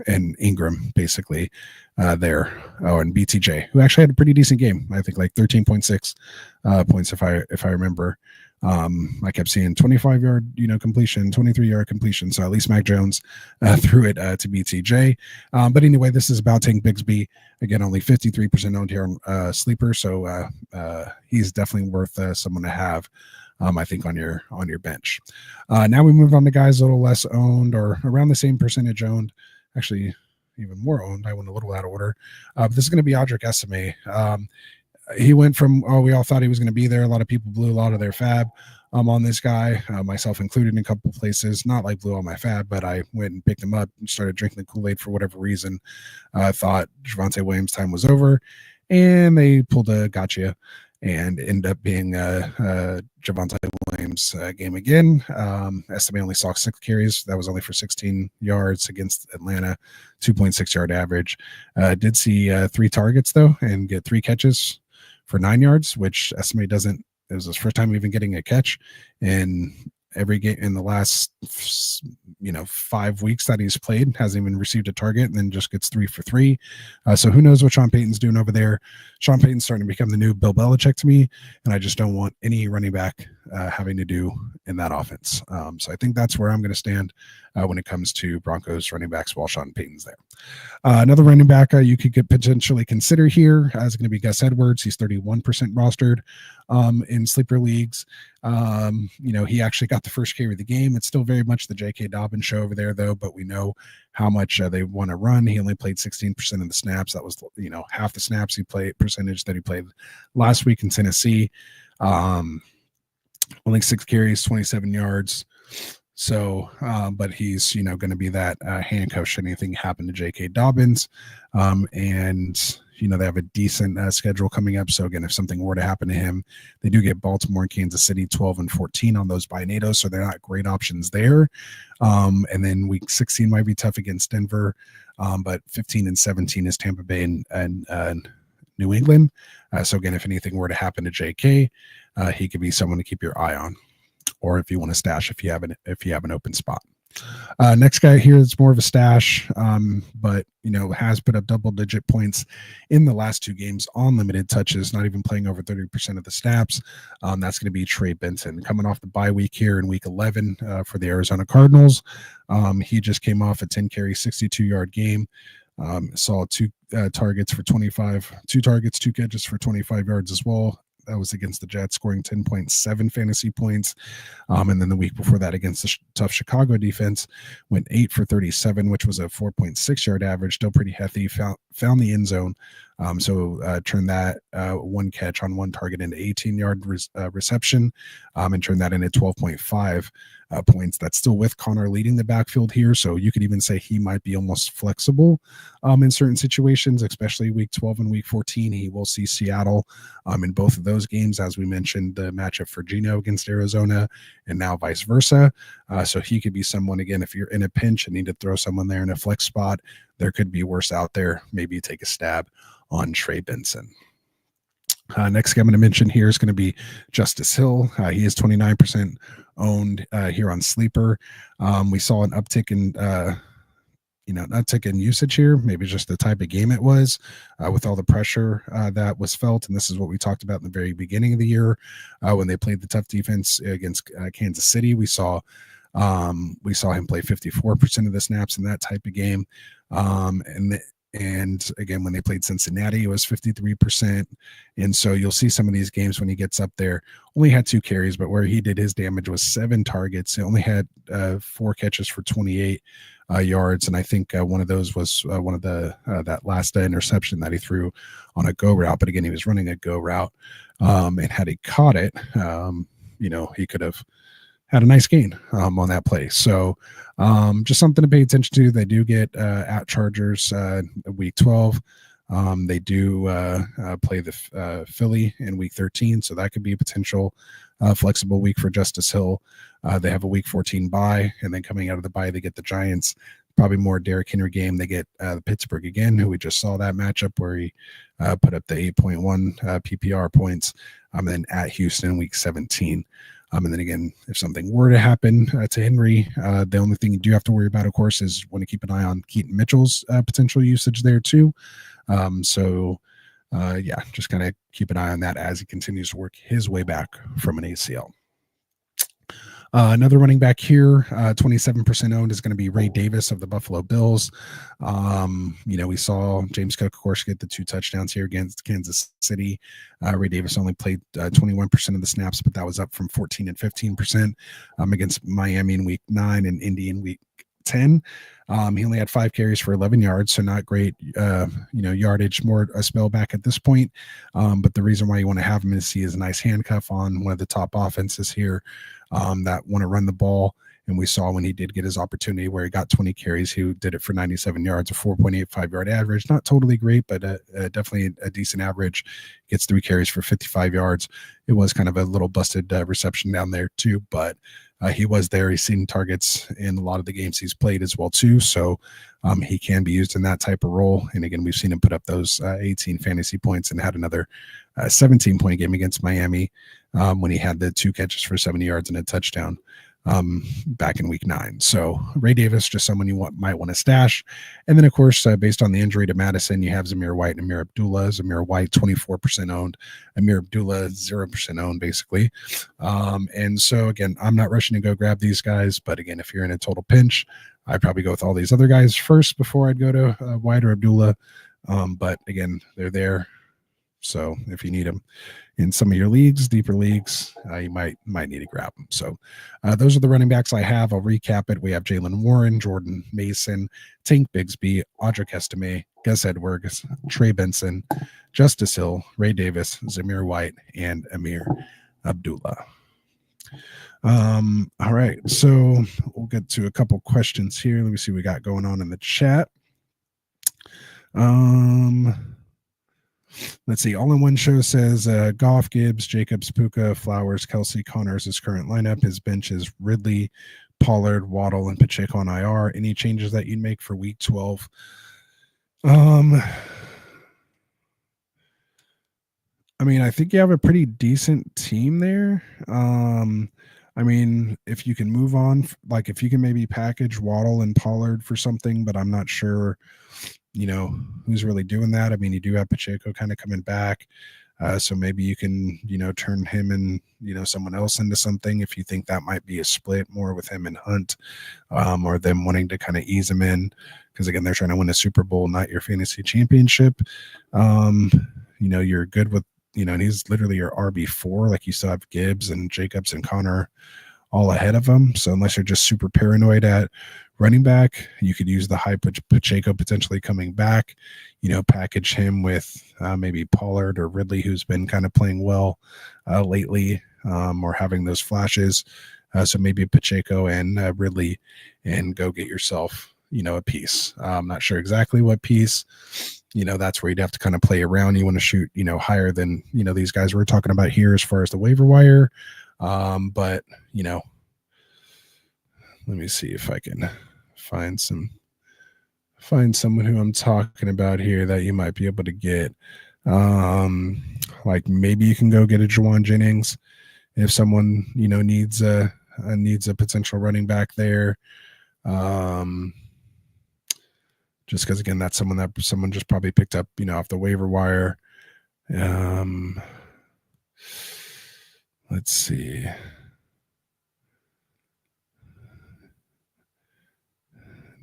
and Ingram basically there. Oh, and BTJ, who actually had a pretty decent game. I think 13.6 points if I remember. I kept seeing 25-yard, completion, 23-yard completion. So at least Mac Jones threw it to BTJ. But anyway, this is about Tank Bigsby. Again, only 53% owned here on Sleeper. So he's definitely worth someone to have. I think on your bench. Now we move on to guys a little less owned or around the same percentage owned. Actually, even more owned. I went a little out of order. This is going to be Audric Estimé. He went from, we all thought he was going to be there. A lot of people blew a lot of their fab on this guy, myself included in a couple of places. Not blew all my fab, but I went and picked him up and started drinking the Kool-Aid for whatever reason. I thought Javonte Williams' time was over, and they pulled a gotcha and ended up being Javonte Williams' game again. Estimé only saw 6 carries. That was only for 16 yards against Atlanta, 2.6 yard average. Did see 3 targets, though, and get 3 catches for 9 yards, which Estimé doesn't. It was his first time even getting a catch in every game in the last 5 weeks that he's played. Hasn't even received a target, and then just gets 3 for 3. So who knows what Sean Payton's doing over there? Sean Payton's starting to become the new Bill Belichick to me, and I just don't want any running back having to do in that offense. So I think that's where I'm going to stand when it comes to Broncos running backs while Sean Payton's there. Another running back you could potentially consider here is going to be Gus Edwards. He's 31% rostered in sleeper leagues. He actually got the first carry of the game. It's still very much the J.K. Dobbins show over there, though, but we know how much they want to run. He only played 16% of the snaps. That was, half the snaps he played percentage that he played last week in Tennessee. Only 6 carries, 27 yards. So, but he's, going to be that handcuff should anything happen to J.K. Dobbins. And, they have a decent schedule coming up. So again, if something were to happen to him, they do get Baltimore and Kansas City 12 and 14 on those binados. So they're not great options there. And then week 16 might be tough against Denver. But 15 and 17 is Tampa Bay and New England. So again, if anything were to happen to JK, he could be someone to keep your eye on, or if you want to stash, if you have an open spot. Next guy here is more of a stash, but has put up double-digit points in the last 2 games on limited touches, not even playing over 30% of the snaps. That's going to be Trey Benson, coming off the bye week here in week 11 for the Arizona Cardinals. He just came off a 10-carry, 62-yard game. Saw 2 targets for 25, 2 targets, 2 catches for 25 yards as well. That was against the Jets, scoring 10.7 fantasy points. And then the week before that against the tough Chicago defense, went 8 for 37, which was a 4.6 yard average, still pretty healthy, found the end zone. So turned that 1 catch on 1 target into 18-yard reception, and turned that into 12.5 points. That's still with Connor leading the backfield here. So you could even say he might be almost flexible in certain situations, especially week 12 and week 14. He will see Seattle in both of those games, as we mentioned, the matchup for Geno against Arizona, and now vice versa. So he could be someone, again, if you're in a pinch and need to throw someone there in a flex spot, there could be worse out there. Maybe you take a stab on Trey Benson. Next guy I'm going to mention here is going to be Justice Hill. He is 29% owned here on Sleeper. We saw an uptick in uptick in usage here, maybe just the type of game it was with all the pressure that was felt. And this is what we talked about in the very beginning of the year when they played the tough defense against Kansas City. We saw him play 54% of the snaps in that type of game. And again, when they played Cincinnati, it was 53%. And so you'll see some of these games when he gets up there, only had 2 carries, but where he did his damage was 7 targets. He only had 4 catches for 28 yards. And I think one of those was one of the that last interception that he threw on a go route. But again, he was running a go route. And had he caught it, he could have had a nice gain on that play. So just something to pay attention to. They do get at Chargers week 12. They do play the Philly in week 13. So that could be a potential flexible week for Justice Hill. They have a week 14 bye, and then coming out of the bye, they get the Giants. Probably more Derrick Henry game. They get the Pittsburgh again, who we just saw that matchup where he put up the 8.1 PPR points. And then at Houston in week 17. And then again, if something were to happen to Henry, the only thing you do have to worry about, of course, is want to keep an eye on Keaton Mitchell's potential usage there too. Just kind of keep an eye on that as he continues to work his way back from an ACL. Another running back here, 27% owned, is going to be Ray Davis of the Buffalo Bills. We saw James Cook, of course, get the 2 touchdowns here against Kansas City. Ray Davis only played 21% of the snaps, but that was up from 14 and 15% against Miami in week 9 and Indy in week 10. He only had 5 carries for 11 yards, so not great, yardage, more a spell back at this point. But the reason why you want to have him is he is a nice handcuff on one of the top offenses here that want to run the ball. And we saw when he did get his opportunity where he got 20 carries, he did it for 97 yards, a 4.85 yard average. Not totally great, but definitely a decent average. Gets 3 carries for 55 yards. It was kind of a little busted reception down there too, but he was there. He's seen targets in a lot of the games he's played as well too. So he can be used in that type of role. And again, we've seen him put up those 18 fantasy points and had another 17-point game against Miami when he had the 2 catches for 70 yards and a touchdown. back in week 9. So Ray Davis, just someone you might want to stash. And then, of course, based on the injury to Madison, you have Zamir White and Amir Abdullah. Zamir White, 24% owned. Amir Abdullah, 0% owned, basically. And so, again, I'm not rushing to go grab these guys. But, again, if you're in a total pinch, I'd probably go with all these other guys first before I'd go to White or Abdullah. But, again, they're there. So if you need them in some of your leagues, deeper leagues, you might need to grab them. So those are the running backs I have. I'll recap it. We have Jalen Warren, Jordan Mason, Tank Bigsby, Audric Estime, Gus Edwards, Trey Benson, Justice Hill, Ray Davis, Zamir White, and Amir Abdullah. All right, so we'll get to a couple questions here. Let me see what we got going on in the chat. Let's see. All in One Show says Goff, Gibbs, Jacobs, Puka, Flowers, Kelsey, Connors, his current lineup. His bench is Ridley, Pollard, Waddle, and Pacheco on IR. Any changes that you'd make for week 12? I mean, I think you have a pretty decent team there. I mean, if you can move on, like if you can maybe package Waddle and Pollard for something, but I'm not sure, you know, who's really doing that. I mean, you do have Pacheco kind of coming back. So maybe you can, you know, turn him and, you know, someone else into something if you think that might be a split more with him and Hunt, or them wanting to kind of ease him in. Because again, they're trying to win a Super Bowl, not your fantasy championship. You know, you're good with, you know, and he's literally your RB4. Like you still have Gibbs and Jacobs and Connor all ahead of him. So unless you're just super paranoid at running back, you could use the high Pacheco potentially coming back, you know, package him with maybe Pollard or Ridley, who's been kind of playing well lately, or having those flashes. So maybe Pacheco and Ridley, and go get yourself, you know, a piece. I'm not sure exactly what piece. You know, that's where you'd have to kind of play around. You want to shoot, you know, higher than, you know, these guys we're talking about here as far as the waiver wire. But, you know, let me see if I can find someone who I'm talking about here that you might be able to get. Like maybe you can go get a Juwan Jennings if someone, you know, needs a potential running back there. Just because again, that's someone just probably picked up, you know, off the waiver wire. Let's see.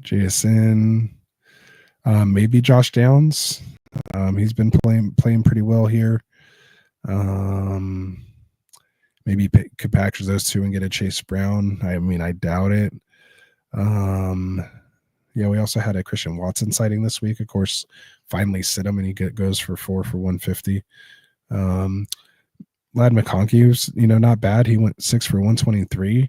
JSN, maybe Josh Downs. He's been playing pretty well here. Maybe could package those two and get a Chase Brown. I mean, I doubt it. Yeah, we also had a Christian Watson sighting this week. Of course, finally sit him and he goes for 4 for 150. Lad McConkey was, you know, not bad. He went 6 for 123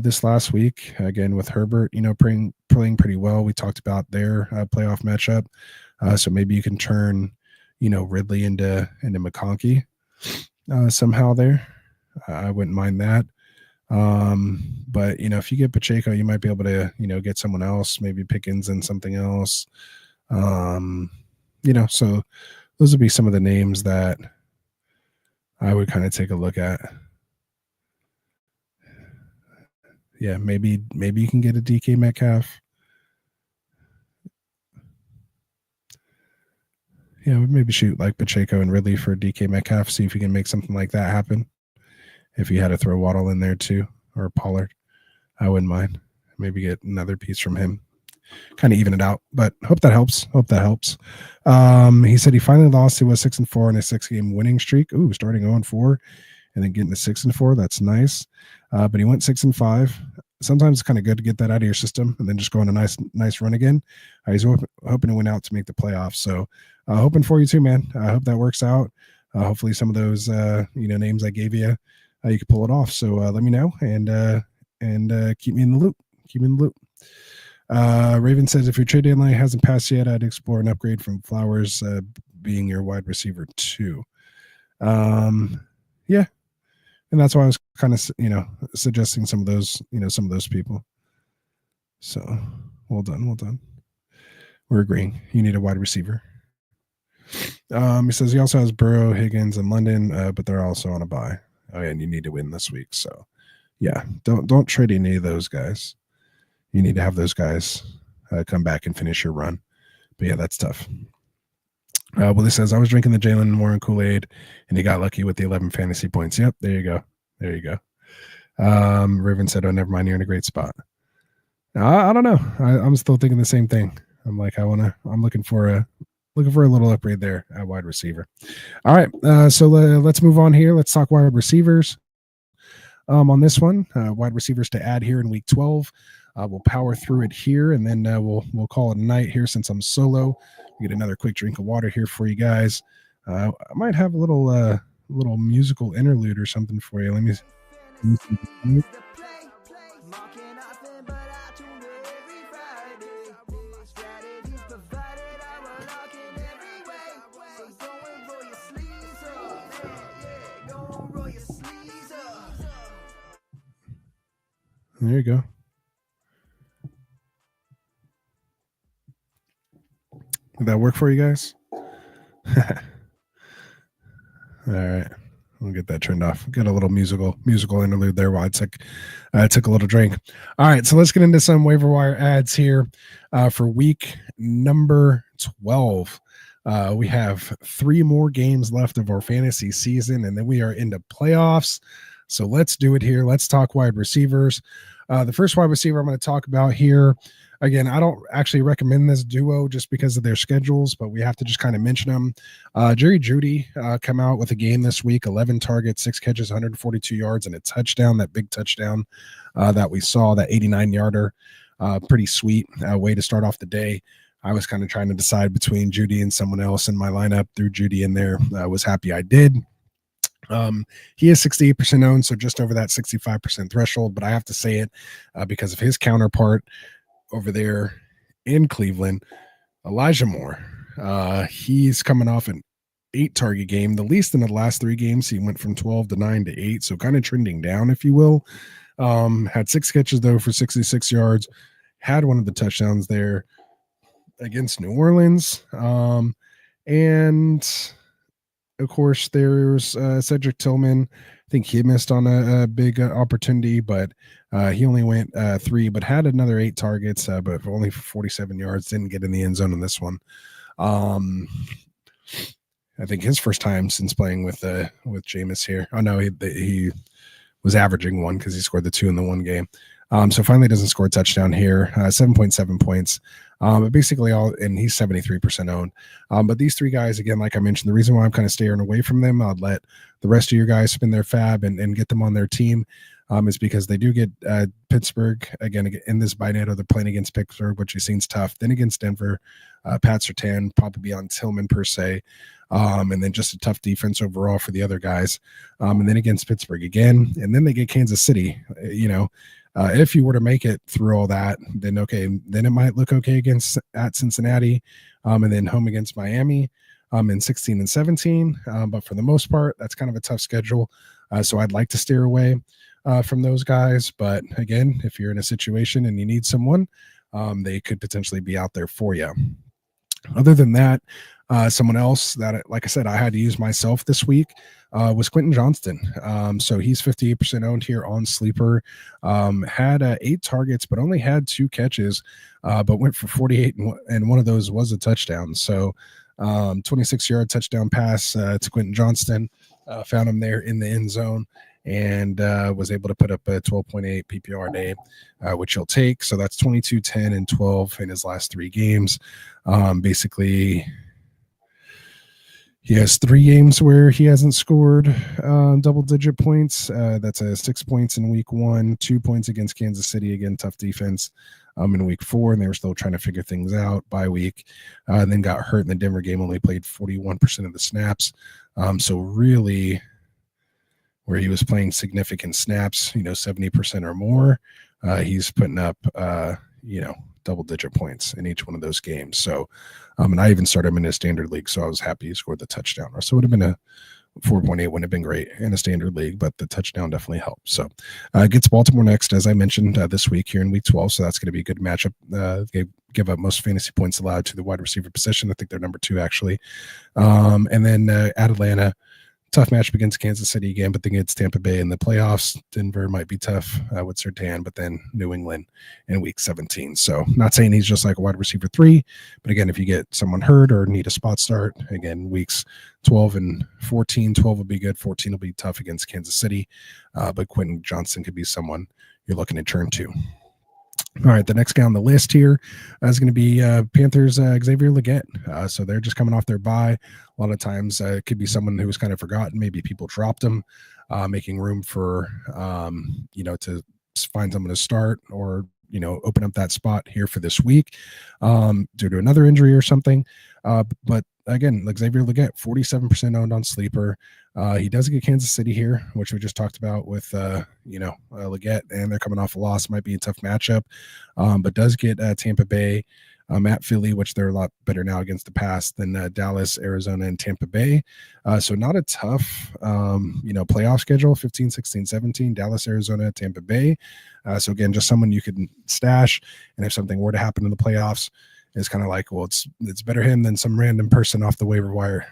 this last week. Again, with Herbert, you know, playing pretty well. We talked about their playoff matchup. So maybe you can turn, you know, Ridley into McConkey somehow there. I wouldn't mind that. But, you know, if you get Pacheco, you might be able to, you know, get someone else, maybe Pickens and something else. You know, so those would be some of the names that I would kind of take a look at. Yeah, maybe you can get a DK Metcalf. Yeah, maybe shoot like Pacheco and Ridley for DK Metcalf, see if you can make something like that happen. If you had to throw Waddle in there too, or Pollard, I wouldn't mind. Maybe get another piece from him. Kind of even it out, but hope that helps. He said he finally lost to a 6-4 in a 6-game winning streak. Ooh, starting 0-4 and then getting to 6-4. That's nice. But he went 6-5. Sometimes it's kind of good to get that out of your system and then just go on a nice run again. He's hoping to win out to make the playoffs. So hoping for you too, man. I hope that works out. Hopefully some of those you know, names I gave you, you can pull it off. So let me know and keep me in the loop. Raven says, if your trade deadline hasn't passed yet, I'd explore an upgrade from Flowers being your wide receiver too. Yeah. And that's why I was kind of, you know, suggesting some of those people. So well done. We're agreeing. You need a wide receiver. He says he also has Burrow, Higgins, and London, but they're also on a bye. Oh, yeah, and you need to win this week. So Yeah, don't trade any of those guys. You need to have those guys come back and finish your run. But yeah, that's tough. Willie says, I was drinking the Jalen Warren Kool-Aid, and he got lucky with the 11 fantasy points. Yep, there you go. There you go. Riven said, oh, never mind, you're in a great spot. I don't know. I'm still thinking the same thing. I'm like, I'm looking for a little upgrade there at wide receiver. All right, so let's move on here. Let's talk wide receivers. On this one, wide receivers to add here in week 12. We'll power through it here, and then we'll call it a night here since I'm solo. Get another quick drink of water here for you guys. I might have a little musical interlude or something for you. Let me see. There you go. Did that work for you guys? All right. We'll get that turned off. Got a little musical interlude there while I took a little drink. All right, so let's get into some waiver wire ads here for week number 12. We have 3 more games left of our fantasy season, and then we are into playoffs. So let's do it here. Let's talk wide receivers. The first wide receiver I'm going to talk about here, again, I don't actually recommend this duo just because of their schedules, but we have to just kind of mention them. Jerry Jeudy come out with a game this week, 11 targets, 6 catches, 142 yards, and a touchdown, that big touchdown that we saw, that 89-yarder. Pretty sweet way to start off the day. I was kind of trying to decide between Jeudy and someone else in my lineup. Threw Jeudy in there. I was happy I did. He is 68% owned, so just over that 65% threshold, but I have to say it because of his counterpart over there in Cleveland, Elijah Moore. He's coming off an 8-target game, the least in the last 3 games. He went from 12 to 9 to 8, so kind of trending down, if you will. Had 6 catches, though, for 66 yards. Had one of the touchdowns there against New Orleans. And of course, there's Cedric Tillman. I think he missed on a big opportunity, but he only went 3, but had another 8 targets, but only for 47 yards. Didn't get in the end zone in this one. I think his first time since playing with Jameis here. Oh no, he was averaging 1 because he scored the 2 in the 1 game. So finally doesn't score a touchdown here. 7.7 points. But basically and he's 73% owned. But these 3 guys, again, like I mentioned, the reason why I'm kind of staying away from them, I'll let the rest of your guys spin their fab and get them on their team, is because they do get Pittsburgh, again, in this binary. They're playing against Pittsburgh, which seems tough. Then against Denver, Pat Surtain, probably be on Tillman per se. And then just a tough defense overall for the other guys. And then against Pittsburgh again. And then they get Kansas City, if you were to make it through all that, then it might look okay at Cincinnati, and then home against Miami in 16 and 17. But for the most part, that's kind of a tough schedule. So I'd like to steer away from those guys. But again, if you're in a situation and you need someone, they could potentially be out there for you. Other than that, someone else that, like I said, I had to use myself this week was Quentin Johnston. So he's 58% owned here on Sleeper. Had 8 targets, but only had 2 catches, but went for 48, and one of those was a touchdown. So 26-yard touchdown pass to Quentin Johnston. Found him there in the end zone and was able to put up a 12.8 PPR day, which he'll take. So that's 22, 10, and 12 in his last 3 games. Basically, he has 3 games where he hasn't scored double-digit points. That's 6 points in week 1, 2 points against Kansas City. Again, tough defense in week 4, and they were still trying to figure things out by week. And then got hurt in the Denver game, only played 41% of the snaps. So really, where he was playing significant snaps, 70% or more, he's putting up, double-digit points in each one of those games. So, and I even started him in a standard league, so I was happy he scored the touchdown. So it would have been a 4.8, wouldn't have been great in a standard league, but the touchdown definitely helped. So gets Baltimore next, as I mentioned, this week here in week 12. So that's going to be a good matchup. They give up most fantasy points allowed to the wide receiver position. I think they're number 2, actually. And then at Atlanta, tough matchup against Kansas City again, but then it's Tampa Bay in the playoffs. Denver might be tough with Surtain, but then New England in week 17. So not saying he's just like a wide receiver 3, but again, if you get someone hurt or need a spot start, again, weeks 12 and 14, 12 will be good. 14 will be tough against Kansas City, but Quentin Johnson could be someone you're looking to turn to. All right, the next guy on the list here is going to be Panthers' Xavier Legette. So they're just coming off their bye. A lot of times it could be someone who was kind of forgotten. Maybe people dropped him, making room for, to find someone to start or, open up that spot here for this week due to another injury or something. But again, like Xavier Legette, 47% owned on Sleeper. He does get Kansas City here, which we just talked about with, Legette, and they're coming off a loss. Might be a tough matchup, but does get Tampa Bay at Philly, which they're a lot better now against the pass than Dallas, Arizona, and Tampa Bay. So not a tough, playoff schedule, 15, 16, 17, Dallas, Arizona, Tampa Bay. So again, just someone you can stash. And if something were to happen in the playoffs, it's kind of like, well, it's better him than some random person off the waiver wire,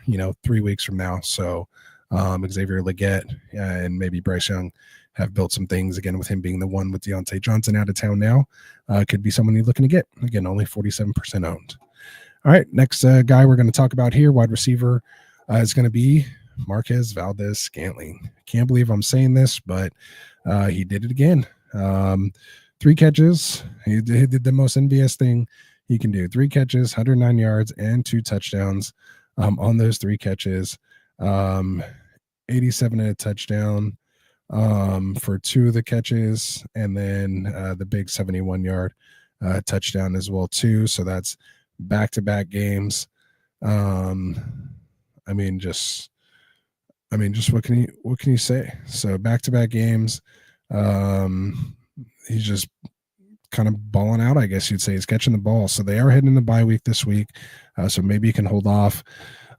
3 weeks from now. So Xavier Legette and maybe Bryce Young have built some things, again, with him being the one with Deontay Johnson out of town now. Could be someone you're looking to get. Again, only 47% owned. All right, next guy we're going to talk about here, wide receiver, is going to be Marquez Valdes-Scantling. Can't believe I'm saying this, but he did it again. 3 catches. He did the most envious thing he can do. 3 catches, 109 yards, and 2 touchdowns on those 3 catches. 87 and a touchdown for 2 of the catches, and then the big 71-yard touchdown as well too. So that's back-to-back games. Just what can you say? So back-to-back games. He's just kind of balling out, I guess you'd say. He's catching the ball. So they are heading into bye week this week. So maybe you can hold off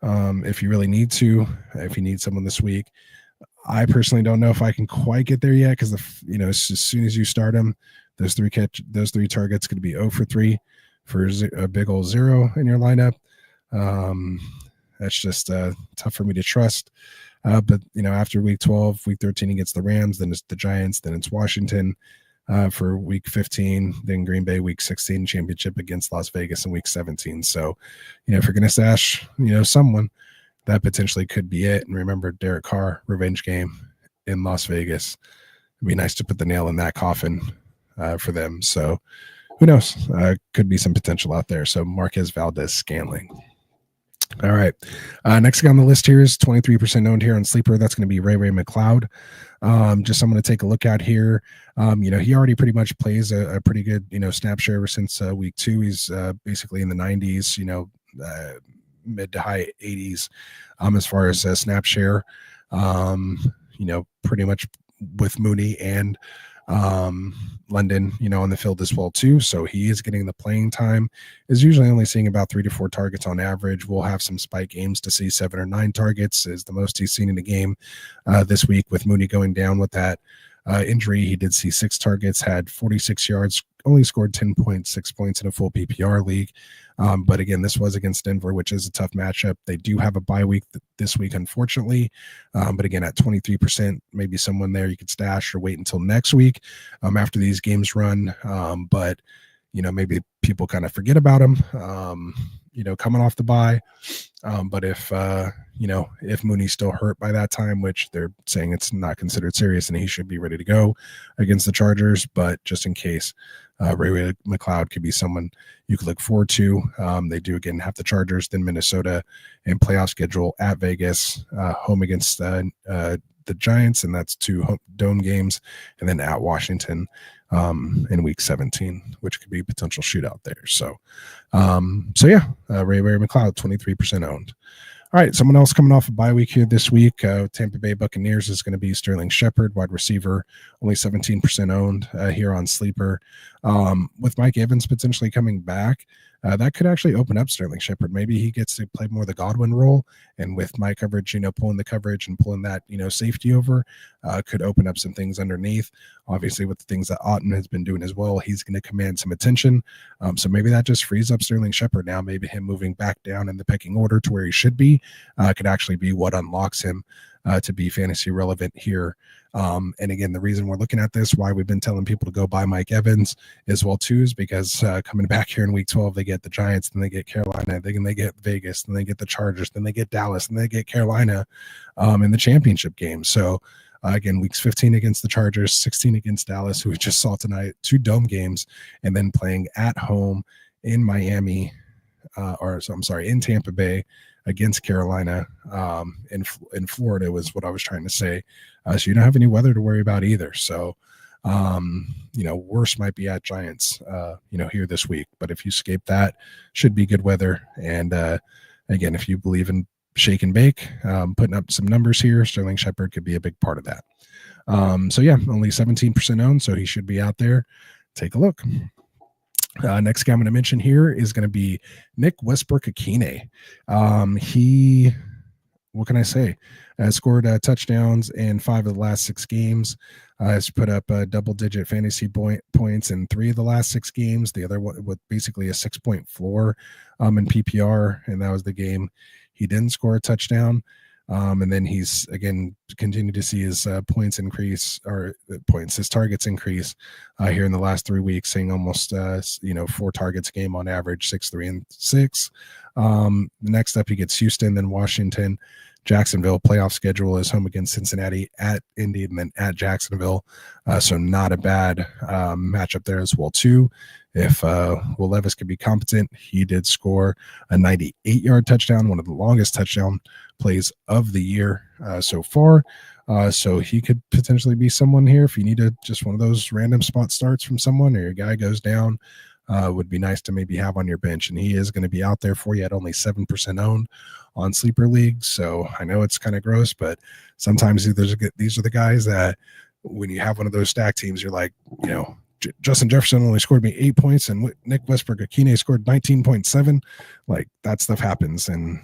if you really need to, if you need someone this week. I personally don't know if I can quite get there yet, because as soon as you start them, those 3 targets could be 0 for 3 for a big old 0 in your lineup. That's just tough for me to trust. But after week 12, week 13 against the Rams, then it's the Giants, then it's Washington for week 15, then Green Bay week 16, championship against Las Vegas in week 17. So, if you're going to stash, someone, that potentially could be it. And remember, Derek Carr, revenge game in Las Vegas. It'd be nice to put the nail in that coffin for them. So who knows? Could be some potential out there. So Marquez Valdes-Scantling. All right. Next guy on the list here is 23% owned here on Sleeper. That's going to be Ray McLeod. Just someone to take a look at here. He already pretty much plays a pretty good, snap share ever since week 2. He's basically in the 90s, mid to high 80s as far as snap share. Pretty much with Mooney and London, on the field as well too. So he is getting the playing time. Is usually only seeing about 3 to 4 targets on average. We'll have some spike games to see 7 or 9 targets is the most he's seen in a game this week, with Mooney going down with that injury. He did see 6 targets, had 46 yards, only scored 10.6 points in a full PPR league. But again, this was against Denver, which is a tough matchup. They do have a bye week this week, unfortunately. But again, at 23%, maybe someone there you could stash or wait until next week after these games run. But maybe people kind of forget about him, coming off the bye. But if Mooney's still hurt by that time, which they're saying it's not considered serious and he should be ready to go against the Chargers, but just in case, Ray McLeod could be someone you could look forward to. They do again have the Chargers, then Minnesota, and playoff schedule at Vegas, home against the Giants, and that's 2 home dome games, and then at Washington in week 17, which could be a potential shootout there. So Ray McLeod, 23% owned. All right, someone else coming off a bye week here this week. Tampa Bay Buccaneers is going to be Sterling Shepard, wide receiver, only 17% owned here on Sleeper. With Mike Evans potentially coming back, that could actually open up Sterling Shepard. Maybe he gets to play more the Godwin role, and with my coverage, pulling the coverage and pulling that, safety over, could open up some things underneath. Obviously, with the things that Otten has been doing as well, he's going to command some attention. So maybe that just frees up Sterling Shepard now. Maybe him moving back down in the pecking order to where he should be could actually be what unlocks him to be fantasy relevant here. And again, the reason we're looking at this, why we've been telling people to go buy Mike Evans as well too, is because coming back here in week 12, they get the Giants, then they get Carolina, then they get Vegas, then they get the Chargers, then they get Dallas, and they get Carolina in the championship game. So again, weeks 15 against the Chargers, 16 against Dallas, who we just saw tonight, 2 dome games, and then playing at home in Miami, in Tampa Bay against Carolina, in Florida was what I was trying to say. So you don't have any weather to worry about either. So, worse might be at Giants, here this week. But if you escape that, should be good weather. And again, if you believe in shake and bake, putting up some numbers here, Sterling Shepard could be a big part of that. Only 17% owned, so he should be out there. Take a look. Next guy I'm going to mention here is going to be Nick Westbrook-Akine. What can I say? Scored touchdowns in 5 of the last 6 games. Has put up double-digit fantasy points in 3 of the last 6 games. The other one with basically a 6-point floor in PPR, and that was the game he didn't score a touchdown. And then he's again continued to see his points increase, his targets increase here in the last 3 weeks, seeing almost 4 targets a game on average, 6, 3, and 6. Next up, he gets Houston, then Washington, Jacksonville. Playoff schedule is home against Cincinnati, at Indy, and then at Jacksonville. So not a bad matchup there as well too. If Will Levis could be competent, he did score a 98-yard touchdown, one of the longest touchdown plays of the year so far. So he could potentially be someone here if you need just one of those random spot starts from someone, or your guy goes down. Would be nice to maybe have on your bench, and he is going to be out there for you at only 7% owned on sleeper leagues. So I know it's kind of gross, but sometimes these are the guys that when you have one of those stack teams, you're like, Justin Jefferson only scored me 8 points, and Nick Westbrook-Akine scored 19.7. Like, that stuff happens, and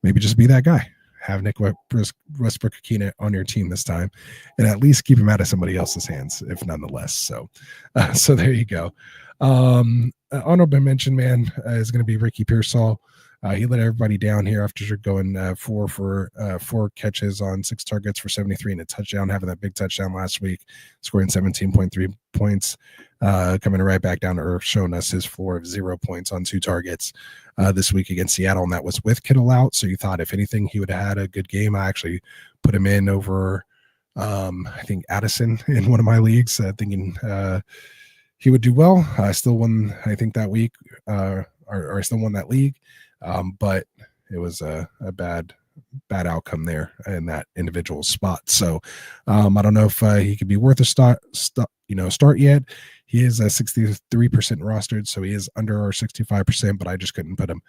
maybe just be that guy. Have Nick Westbrook-Akine on your team this time, and at least keep him out of somebody else's hands, if nonetheless. So there you go. Honorable mention, man, is going to be Ricky Pearsall. He let everybody down here after going 4 catches on 6 targets for 73 and a touchdown, having that big touchdown last week, scoring 17.3 points, coming right back down to earth, showing us his floor of 0 points on 2 targets this week against Seattle, and that was with Kittle out. So you thought if anything, he would have had a good game. I actually put him in over, I think, Addison in one of my leagues, thinking he would do well. I still won, I think, that week, or I still won that league. But it was a bad outcome there in that individual spot. So I don't know if he could be worth a start yet. He is 63% rostered, so he is under our 65%, but I just couldn't put him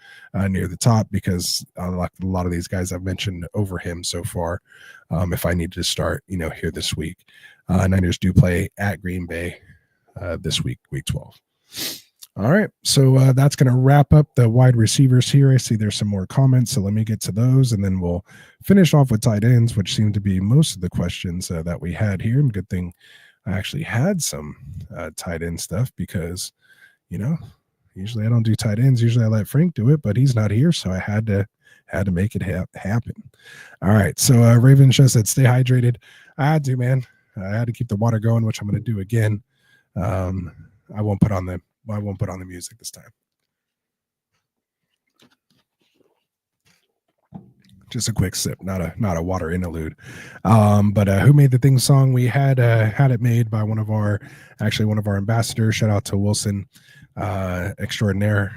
near the top because a lot of these guys I've mentioned over him so far. If I need to start, here this week. Niners do play at Green Bay this week, week 12. All right, so that's going to wrap up the wide receivers here. I see there's some more comments, so let me get to those, and then we'll finish off with tight ends, which seem to be most of the questions that we had here. And good thing I actually had some tight end stuff because, usually I don't do tight ends. Usually I let Frank do it, but he's not here, so I had to make it happen. All right, so Raven Show said stay hydrated. I had to, man. I had to keep the water going, which I'm going to do again. I won't put on the music this time. Just a quick sip, not a water interlude. But who made the theme song? We had it made by one of our ambassadors. Shout out to Wilson, extraordinaire,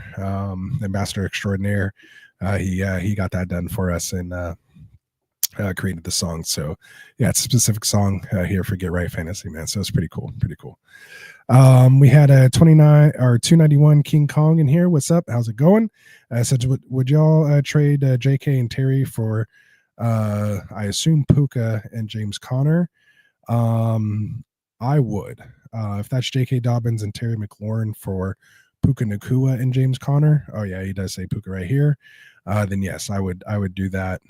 ambassador extraordinaire. He got that done for us and created the song. So yeah, it's a specific song here for Get Right Fantasy, man. So it's pretty cool. We had a 291 King Kong in here. What's up? How's it going? So would y'all trade JK and Terry for I assume Puka and James Conner? I would. If that's JK Dobbins and Terry McLaurin for Puka Nacua and James Conner. Oh yeah, he does say Puka right here. Then yes, I would do that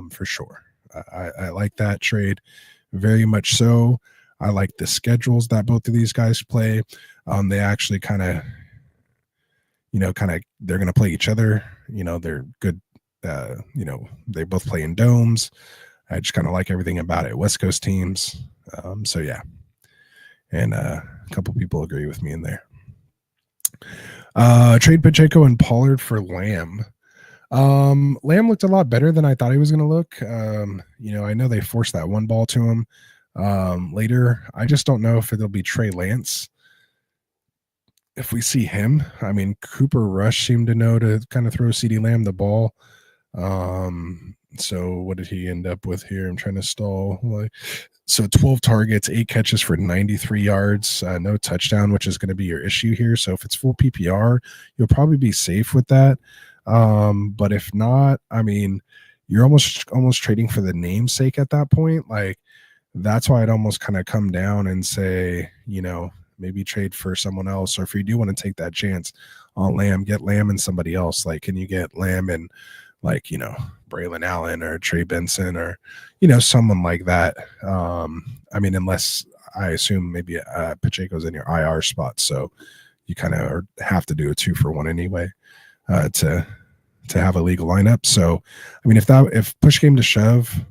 for sure. I like that trade very much so. I like the schedules that both of these guys play. They actually kind of they're going to play each other. They're good they both play in domes. I just kind of like everything about it. West Coast teams. So yeah. And a couple people agree with me in there. Trade Pacheco and Pollard for Lamb. Lamb looked a lot better than I thought he was going to look. I know they forced that one ball to him later. I just don't know if it'll be Trey Lance. If we see him, I mean, Cooper Rush seemed to know to kind of throw CeeDee Lamb the ball. So what did he end up with here? I'm trying to stall. So 12 targets, 8 catches for 93 yards, no touchdown, which is going to be your issue here. So if it's full PPR, you'll probably be safe with that. But if not, I mean, you're almost trading for the namesake at that point. Like, that's why I'd almost kind of come down and say, maybe trade for someone else. Or if you do want to take that chance on Lamb, get Lamb and somebody else. Like, can you get Lamb and Braylon Allen or Trey Benson or, someone like that. I mean, unless I assume maybe Pacheco's in your IR spot. So you kind of have to do a 2-for-1 anyway to have a legal lineup. So, I mean, if push came to shove,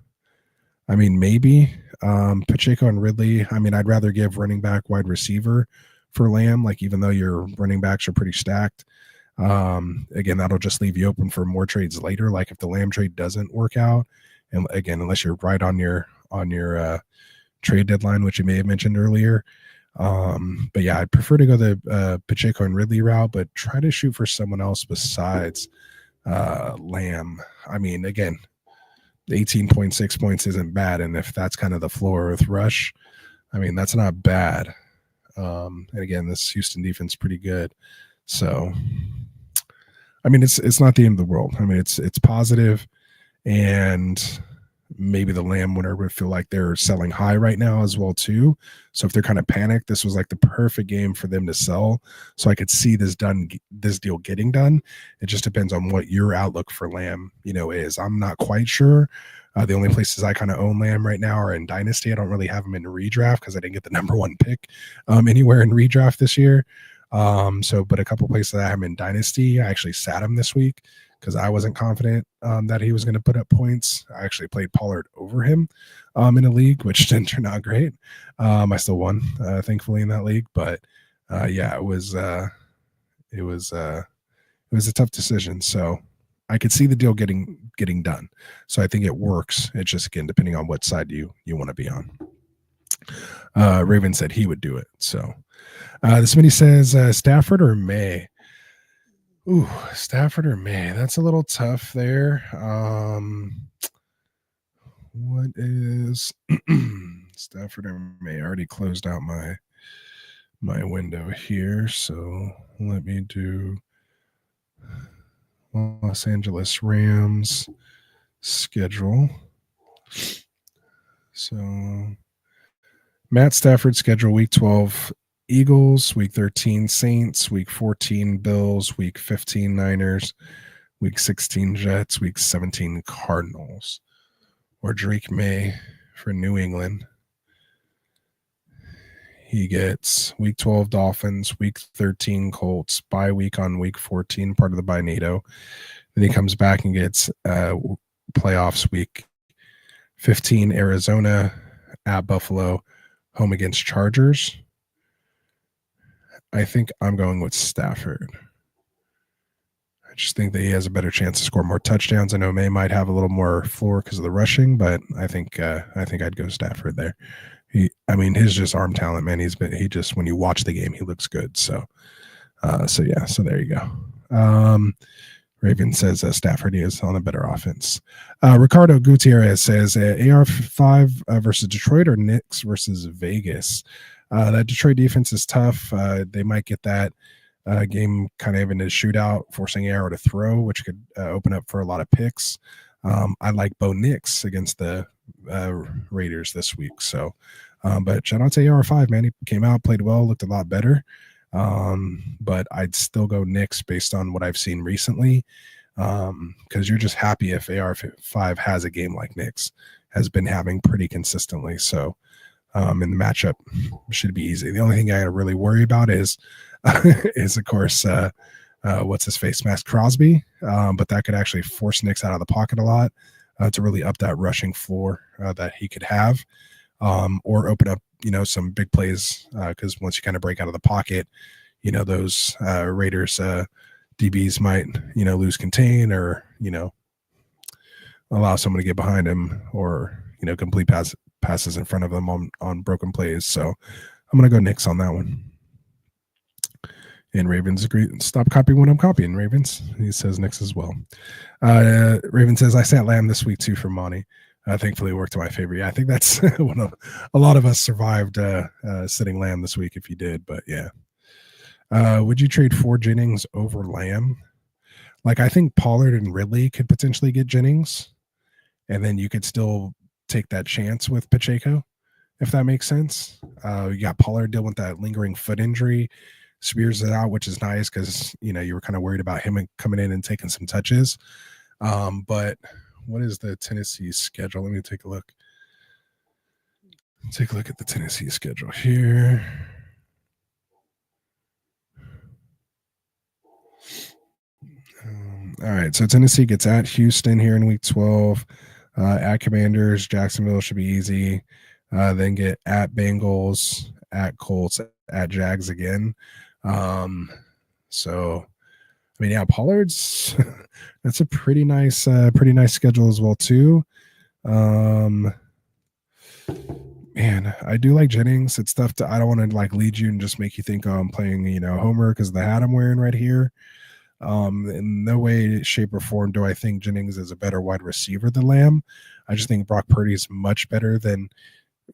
I mean, maybe Pacheco and Ridley. I mean, I'd rather give running back, wide receiver for Lamb, even though your running backs are pretty stacked. Again, that'll just leave you open for more trades later. Like if the Lamb trade doesn't work out, and again, unless you're right on your trade deadline, which you may have mentioned earlier. But yeah, I'd prefer to go the Pacheco and Ridley route, but try to shoot for someone else besides Lamb. I mean, again, 18.6 points isn't bad, and if that's kind of the floor with Rush, I mean, that's not bad. And again, this Houston defense is pretty good. So, I mean, it's not the end of the world. I mean, it's positive, and maybe the Lamb winner would feel like they're selling high right now as well too. So if they're kind of panicked, this was like the perfect game for them to sell. So I could see this deal getting done. It just depends on what your outlook for Lamb, is. I'm not quite sure. The only places I kind of own Lamb right now are in Dynasty. I don't really have him in redraft because I didn't get the number 1 pick anywhere in redraft this year. But a couple places that I have him in Dynasty, I actually sat him this week because I wasn't confident that he was going to put up points. I actually played Pollard over him in a league, which didn't turn out great. I still won, thankfully, in that league. But yeah, it was a tough decision. So I could see the deal getting done. So I think it works. It's just, again, depending on what side you want to be on. Raven said he would do it. So this mini says Stafford or May. Ooh, Stafford or May. That's a little tough there. What is Stafford or May? I already closed out my window here, so let me do Los Angeles Rams schedule. So Matt Stafford schedule week 12 Eagles, week 13 Saints, week 14 Bills, week 15 Niners, week 16 Jets, week 17 Cardinals. Or Drake May for New England. He gets week 12 Dolphins, week 13 Colts, bye week on week 14, part of the bye NATO. Then he comes back and gets playoffs week 15 Arizona, at Buffalo, home against Chargers. I think I'm going with Stafford. I just think that he has a better chance to score more touchdowns. I know May might have a little more floor because of the rushing, but I think I'd go Stafford there. His just arm talent, man. He just when you watch the game, he looks good. So there you go. Raven says Stafford is on a better offense. Ricardo Gutierrez says AR5 versus Detroit or Knicks versus Vegas. That Detroit defense is tough. They might get that game kind of in a shootout, forcing AR to throw, which could open up for a lot of picks. I like Bo Nix against the Raiders this week. So, but shout out to AR5, man. He came out, played well, looked a lot better. But I'd still go Knicks based on what I've seen recently. Because you're just happy if AR5 has a game like Knicks has been having pretty consistently. So, in the matchup should be easy. The only thing I really worry about is of course, what's his face, Max Crosby. but that could actually force Nix out of the pocket a lot to really up that rushing floor that he could have, or open up, some big plays, because once you kind of break out of the pocket, those Raiders DBs might, lose contain, or, allow someone to get behind him, or, complete passes in front of them on broken plays. So I'm going to go Nix on that one. And Ravens agree. Stop copying what I'm copying, Ravens. He says Nix as well. Raven says, I sat Lamb this week too for Monty. Thankfully, it worked to my favor. Yeah, I think that's a lot of us survived sitting Lamb this week if you did. But yeah. Would you trade for Jennings over Lamb? Like, I think Pollard and Ridley could potentially get Jennings, and then you could still take that chance with Pacheco, if that makes sense. You got Pollard dealing with that lingering foot injury. Spears it out, which is nice because, you were kind of worried about him coming in and taking some touches. But what is the Tennessee schedule? Let me take a look. Take a look at the Tennessee schedule here. All right, so Tennessee gets at Houston here in week 12, at Commanders. Jacksonville should be easy. Then get at Bengals, at Colts, at Jags again. So I mean, yeah, Pollard's that's a pretty nice schedule as well too. Man, I do like Jennings. It's tough I don't want to like lead you and just make you think, oh, I'm playing, Homer because of the hat I'm wearing right here. In no way, shape, or form do I think Jennings is a better wide receiver than Lamb. I just think Brock Purdy is much better than.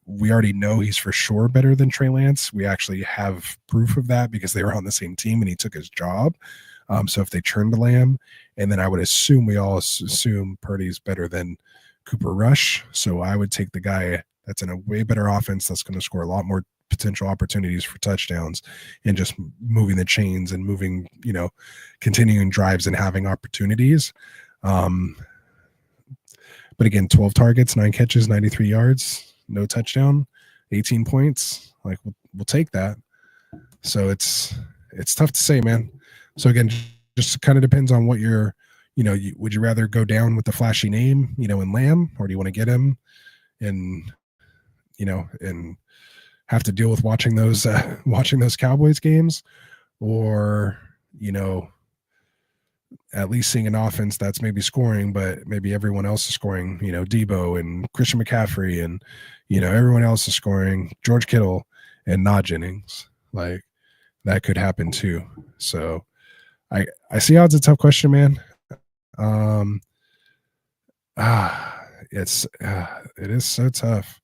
We already know he's for sure better than Trey Lance. We actually have proof of that because they were on the same team and he took his job. So if they turn to Lamb, and then I would assume we all assume Purdy's better than Cooper Rush. So I would take the guy that's in a way better offense that's going to score a lot more potential opportunities for touchdowns and just moving the chains and moving, continuing drives and having opportunities. But again, 12 targets, 9 catches, 93 yards, no touchdown, 18 points. Like we'll take that. So it's tough to say, man. So again, just kind of depends on what you're, would you rather go down with the flashy name, in Lamb, or do you want to get him and, and have to deal with watching those Cowboys games, or, at least seeing an offense that's maybe scoring, but maybe everyone else is scoring, Debo and Christian McCaffrey and, everyone else is scoring, George Kittle and not Jennings. Like that could happen too. So I see how it's a tough question, man. It is so tough,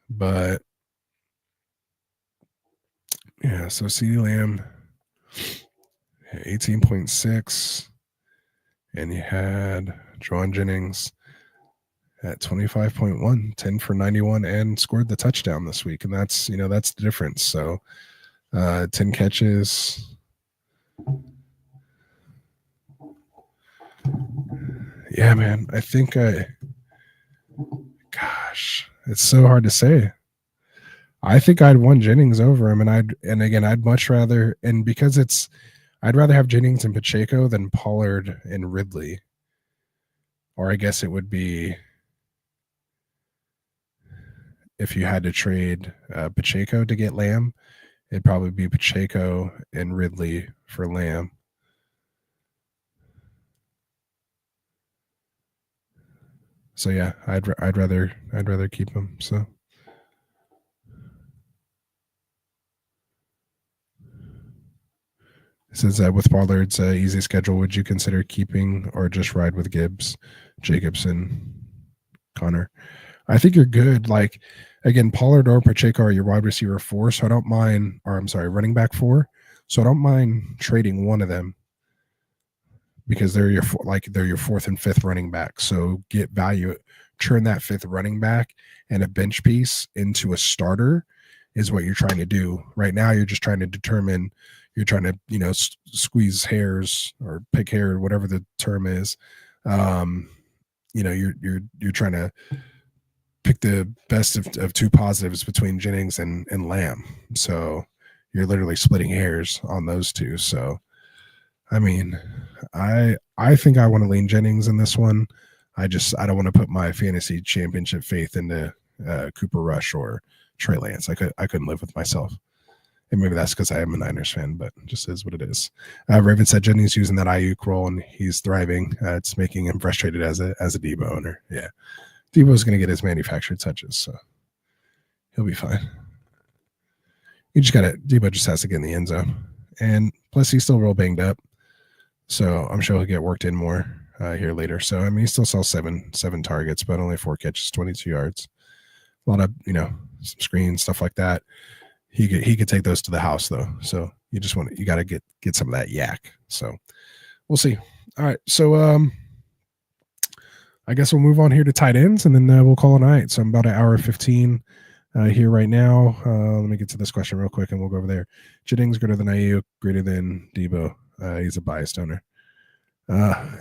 but yeah. So CeeDee Lamb, 18.6, and you had Juwan Jennings at 25.1, 10 for 91, and scored the touchdown this week, and that's that's the difference. So 10 catches. Yeah, man. I think gosh, it's so hard to say. I think I'd want Jennings over him, and I'd much rather, and because I'd rather have Jennings and Pacheco than Pollard and Ridley. Or I guess it would be if you had to trade Pacheco to get Lamb, it'd probably be Pacheco and Ridley for Lamb. So yeah, I'd rather keep him. So it says that with Pollard's easy schedule, would you consider keeping or just ride with Gibbs, Jacobson, Connor? I think you're good. Like again, Pollard or Pacheco are your wide receiver 4, so I don't mind. Or I'm sorry, running back 4. So I don't mind trading one of them because they're your 4th and 5th running back. So get value, turn that 5th running back and a bench piece into a starter is what you're trying to do. Right now, you're just trying to determine. You're trying to, squeeze hairs or pick hair, or whatever the term is. You're trying to pick the best of two positives between Jennings and Lamb. So you're literally splitting hairs on those two. So, I mean, I think I want to lean Jennings in this one. I don't want to put my fantasy championship faith into Cooper Rush or Trey Lance. I couldn't live with myself. And maybe that's because I am a Niners fan, but it just is what it is. Raven said Jennings using that Ayuk role and he's thriving. It's making him frustrated as a Debo owner. Yeah, Debo's going to get his manufactured touches, so he'll be fine. Debo just has to get in the end zone, and plus he's still real banged up, so I'm sure he'll get worked in more here later. So I mean, he still saw seven targets, but only 4 catches, 22 yards. A lot of some screens, stuff like that. He could take those to the house though. So you got to get some of that yak. So we'll see. All right. So I guess we'll move on here to tight ends and then we'll call it a night. So I'm about an hour 15 here right now. Let me get to this question real quick and we'll go over there. Jennings greater than Ayuk, greater than Debo. He's a biased owner. I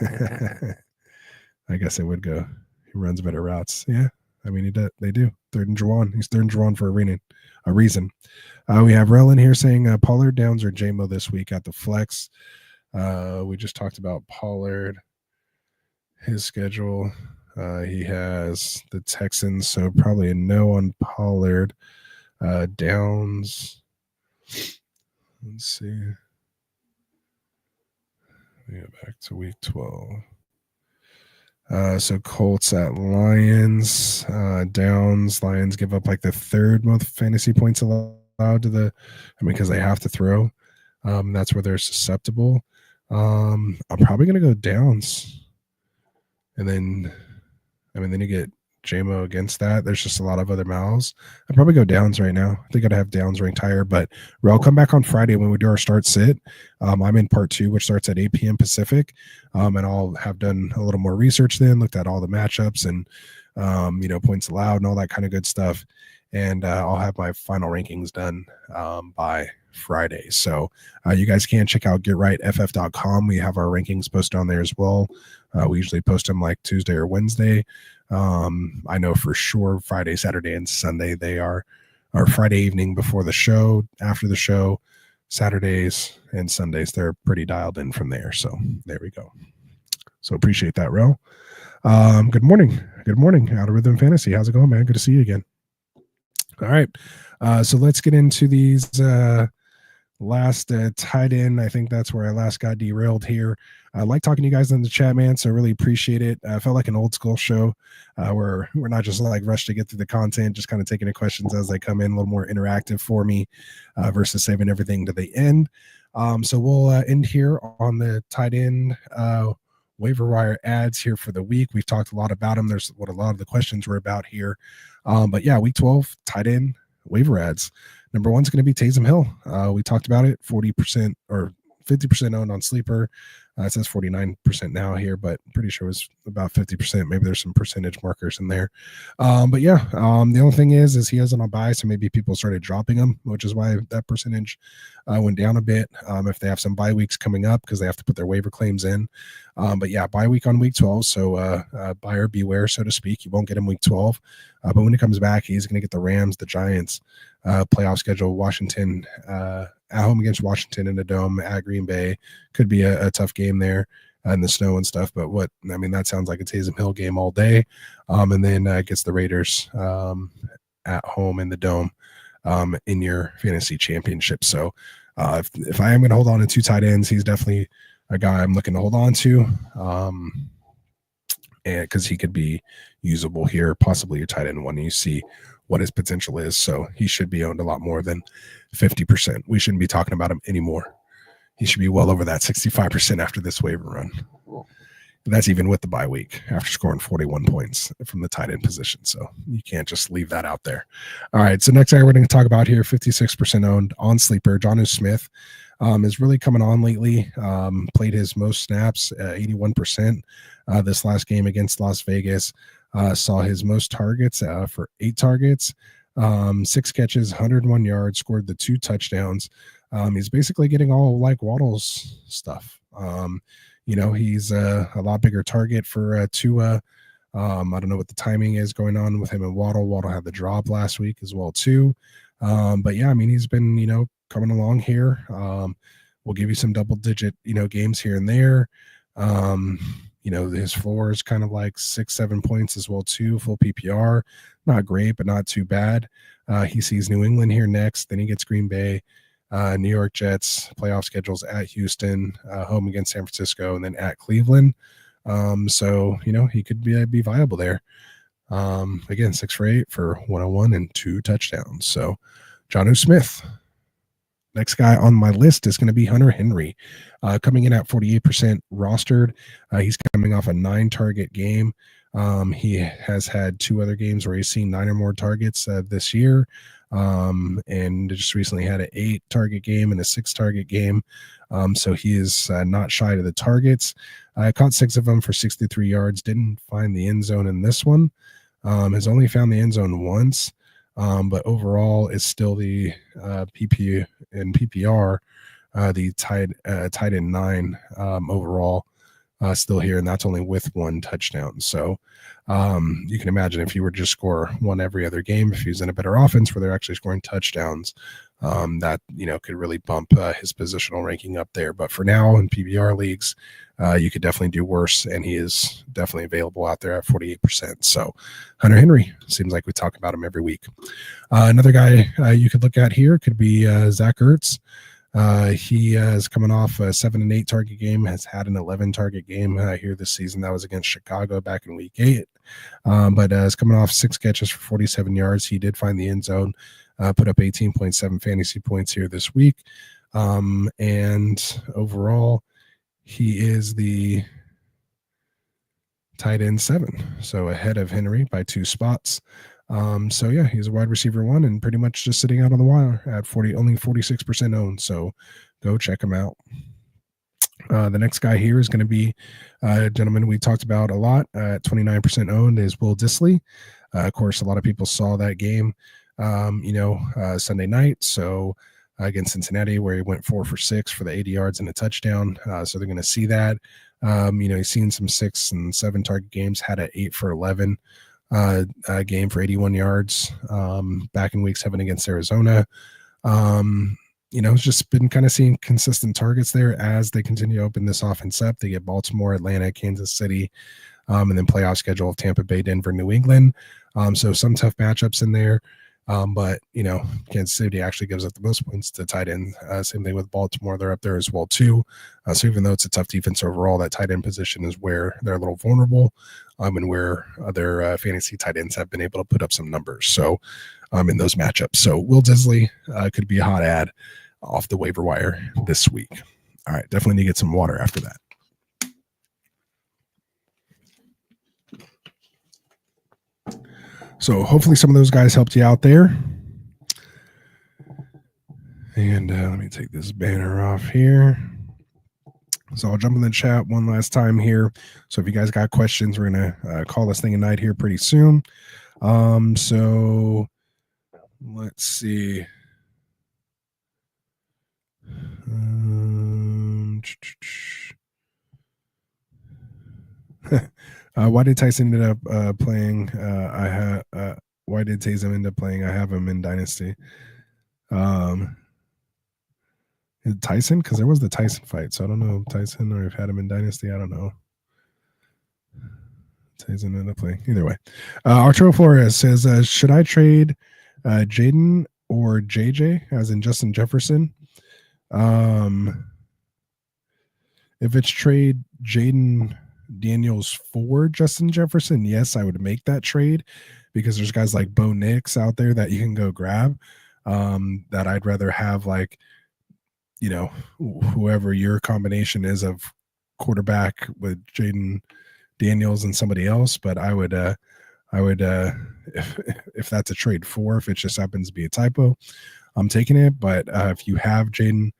guess it would go. He runs better routes. Yeah. I mean, they do. Third and Juwan. He's third and Juwan for a reason. We have Rellin here saying Pollard, Downs, or J-Mo this week at the flex. We just talked about Pollard, his schedule. He has the Texans, so probably a no on Pollard. Downs. Let's see. We go back to week 12. So Colts at Lions, Downs. Lions give up like the third most fantasy points allowed to because they have to throw. That's where they're susceptible. I'm probably gonna go Downs, and then you get JMO against that. There's just a lot of other mouths. I'd probably go Downs right now. I think I'd have Downs ranked higher, but I'll come back on Friday when we do our start sit. I'm in part 2, which starts at 8 p.m. Pacific. And I'll have done a little more research then, looked at all the matchups and, points allowed and all that kind of good stuff. And I'll have my final rankings done by Friday. So you guys can check out getrightff.com. We have our rankings posted on there as well. We usually post them like Tuesday or Wednesday. I know for sure Friday, Saturday, and Sunday they are our Friday evening before the show, after the show, Saturdays and Sundays. They're pretty dialed in from there. So there we go. So appreciate that, Rel. Good morning. Good morning. Out of Rhythm Fantasy. How's it going, man? Good to see you again. All right. So let's get into these last tight end. I think that's where I last got derailed here. I like talking to you guys in the chat, man, so really appreciate it. I felt like an old school show where we're not just like rushed to get through the content, just kind of taking the questions as they come in, a little more interactive for me versus saving everything to the end. So we'll end here on the tight end waiver wire ads here for the week. We've talked a lot about them. There's what a lot of the questions were about here. But yeah, week 12 tight end waiver ads. Number 1 is going to be Taysom Hill. We talked about it, 40% or 50% owned on Sleeper. It says 49% now here, but I'm pretty sure it was about 50%. Maybe there's some percentage markers in there. But yeah, the only thing is he has on a buy, so maybe people started dropping him, which is why that percentage went down a bit. If they have some bye weeks coming up because they have to put their waiver claims in. But yeah, bye week on week 12. So buyer beware, so to speak. You won't get him week 12. But when he comes back, he's going to get the Rams, the Giants, playoff schedule, Washington, at home against Washington in the Dome, at Green Bay. Could be a tough game there in the snow and stuff. But that sounds like a Taysom Hill game all day. And then gets the Raiders at home in the Dome in your fantasy championship. So if I am going to hold on to 2 tight ends, he's definitely a guy I'm looking to hold on to. And because he could be usable here, possibly your tight end one. You see what his potential is. So he should be owned a lot more than 50%. We shouldn't be talking about him anymore. He should be well over that 65% after this waiver run. And that's even with the bye week after scoring 41 points from the tight end position. So you can't just leave that out there. All right. So next guy we're going to talk about here, 56% owned on Sleeper, Jonnu Smith. Is really coming on lately. Played his most snaps, 81% this last game against Las Vegas. Saw his most targets for 8 targets, 6 catches, 101 yards, scored the 2 touchdowns. He's basically getting all like Waddle's stuff. He's a lot bigger target for Tua. I don't know what the timing is going on with him and Waddle. Waddle had the drop last week as well too. But yeah, he's been, coming along here. We'll give you some double digit, games here and there. His floor is kind of like 6-7 points as well too. Full PPR, not great, but not too bad. He sees New England here next, then he gets Green Bay, New York Jets, playoff schedules at Houston, home against San Francisco, and then at Cleveland. So he could be viable there. Again, 6 for 8 for 101 and 2 touchdowns. So Jonnu Smith. Next guy on my list is going to be Hunter Henry, coming in at 48% rostered. He's coming off a 9-target game. He has had 2 other games where he's seen 9 or more targets this year, and just recently had an 8-target game and a 6-target game. So he is not shy of the targets. I caught 6 of them for 63 yards. Didn't find the end zone in this one. Has only found the end zone once. But overall, it's still the PP and PPR, the tied in 9 overall, still here, and that's only with 1 touchdown. So you can imagine if you were to just score 1 every other game, if he's in a better offense where they're actually scoring touchdowns, that could really bump his positional ranking up there. But for now, in PPR leagues, you could definitely do worse, and he is definitely available out there at 48%. So Hunter Henry, seems like we talk about him every week. Another guy you could look at here could be Zach Ertz. He is coming off a 7 and 8 target game, has had an 11 target game here this season. That was against Chicago back in week 8. But is coming off 6 catches for 47 yards. He did find the end zone, put up 18.7 fantasy points here this week. And overall, he is the tight end 7, so ahead of Henry by 2 spots. So yeah, he's a wide receiver 1 and pretty much just sitting out on the wire at only 46% owned. So go check him out. The next guy here is going to be a gentleman we talked about a lot at 29% owned is Will Dissly. Of course, a lot of people saw that game, Sunday night. So against Cincinnati, where he went 4 for 6 for the 80 yards and a touchdown. So they're going to see that. He's seen some 6 and 7 target games, had an 8 for 11 game for 81 yards back in week 7 against Arizona. It's just been kind of seeing consistent targets there as they continue to open this offense up. They get Baltimore, Atlanta, Kansas City, and then playoff schedule of Tampa Bay, Denver, New England. So some tough matchups in there. But Kansas City actually gives up the most points to tight end. Same thing with Baltimore; they're up there as well too. So even though it's a tough defense overall, that tight end position is where they're a little vulnerable, and where other fantasy tight ends have been able to put up some numbers. So in those matchups, so Will Dissly could be a hot ad off the waiver wire this week. All right, definitely need to get some water after that. So hopefully some of those guys helped you out there. And let me take this banner off here. So I'll jump in the chat one last time here. So if you guys got questions, we're going to call this thing a night here pretty soon. So let's see. Why did Tyson end up playing? Why did Taysom end up playing? I have him in Dynasty. Tyson, because there was the Tyson fight, so I don't know if Tyson or if had him in Dynasty. I don't know. Tyson ended up playing. Either way, Arturo Flores says, "Should I trade Jaden or JJ, as in Justin Jefferson? If it's trade Jaden Daniels for Justin Jefferson, yes, I would make that trade because there's guys like Bo Nix out there that you can go grab. That I'd rather have, like, whoever your combination is of quarterback with Jaden Daniels and somebody else. But I would if that's a trade for, if it just happens to be a typo, I'm taking it. But if you have Jaden,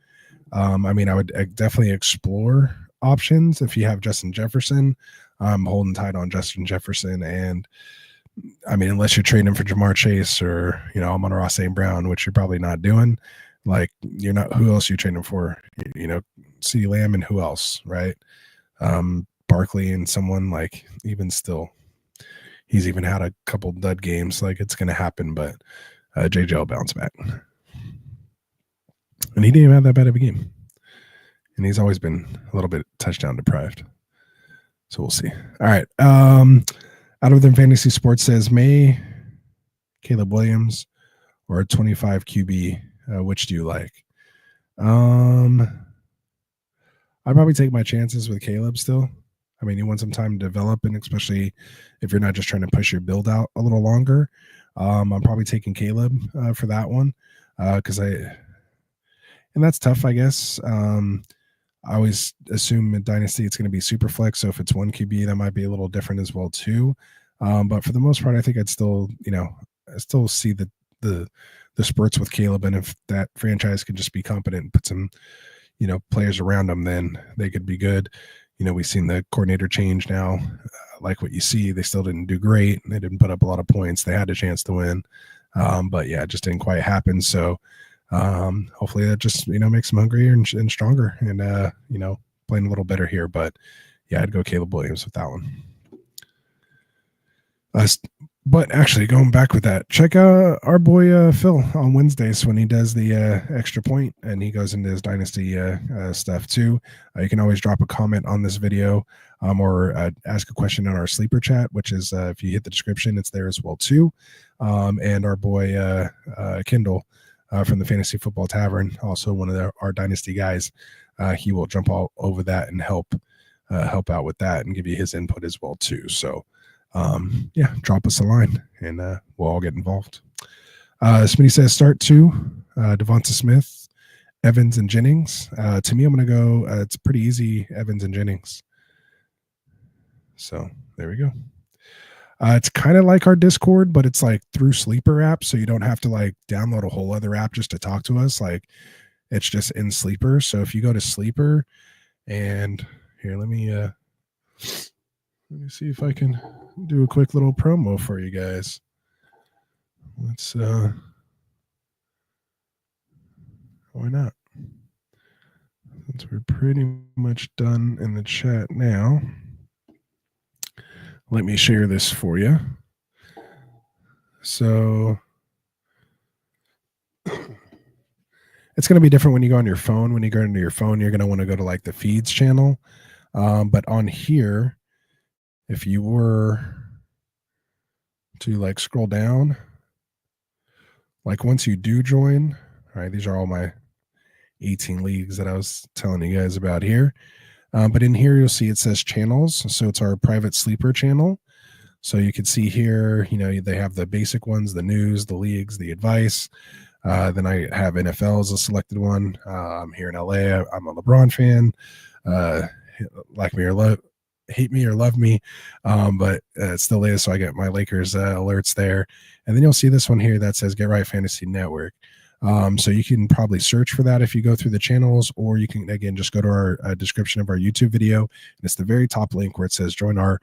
I would definitely explore options. If you have Justin Jefferson, I'm holding tight on Justin Jefferson. And unless you're trading him for Jamar Chase or, Amon-Ra St. Brown, which you're probably not doing, like, you're not, who else are you trading for? CeeDee Lamb and who else, right? Barkley and someone, like, even still, he's even had a couple dud games. Like, it's going to happen, but JJ will bounce back. And he didn't even have that bad of a game. And he's always been a little bit touchdown deprived. So we'll see. All right. Out of the fantasy sports says May, Caleb Williams, or a 25 QB. Which do you like? I'd probably take my chances with Caleb still. I mean, you want some time to develop, and especially if you're not just trying to push your build out a little longer. I'm probably taking Caleb for that one because and that's tough, I guess. I always assume in Dynasty it's going to be super flex, so if it's one QB, that might be a little different as well too. But for the most part, I think I'd still, I still see the spurts with Caleb, and if that franchise can just be competent and put some, players around them, then they could be good. We've seen the coordinator change now. Like what you see, they still didn't do great. They didn't put up a lot of points. They had a chance to win. But yeah, it just didn't quite happen. So hopefully that just, makes them hungrier and stronger and, playing a little better here. But yeah, I'd go Caleb Williams with that one. But actually, going back with that, check out our boy Phil on Wednesdays when he does the extra point, and he goes into his Dynasty stuff too. You can always drop a comment on this video or ask a question on our sleeper chat, which is if you hit the description, it's there as well too. And our boy Kendall from the Fantasy Football Tavern, also one of our Dynasty guys, he will jump all over that and help out with that and give you his input as well too. So yeah, drop us a line and we'll all get involved. Smitty says start 2, Devonta Smith, Evans, and Jennings. To me, I'm going to go, it's pretty easy, Evans and Jennings. So there we go. It's kind of like our Discord, but it's like through Sleeper app, so you don't have to like download a whole other app just to talk to us. Like it's just in Sleeper. So if you go to Sleeper, and here, let me see if I can do a quick little promo for you guys. Let's why not? Since we're pretty much done in the chat now, let me share this for you. So it's going to be different when you go on your phone. When you go into your phone, you're going to want to go to like the feeds channel. But on here, if you were to like scroll down, like once you do join, all right, these are all my 18 leagues that I was telling you guys about here. But in here, you'll see it says channels. So it's our private sleeper channel. So you can see here, they have the basic ones, the news, the leagues, the advice. Then I have NFL as a selected one. I'm here in LA. I'm a LeBron fan. Like me or hate me or love me, but it still is. So I get my Lakers alerts there. And then you'll see this one here that says Get Right Fantasy Network. So you can probably search for that if you go through the channels, or you can, again, just go to our description of our YouTube video. And it's the very top link where it says join our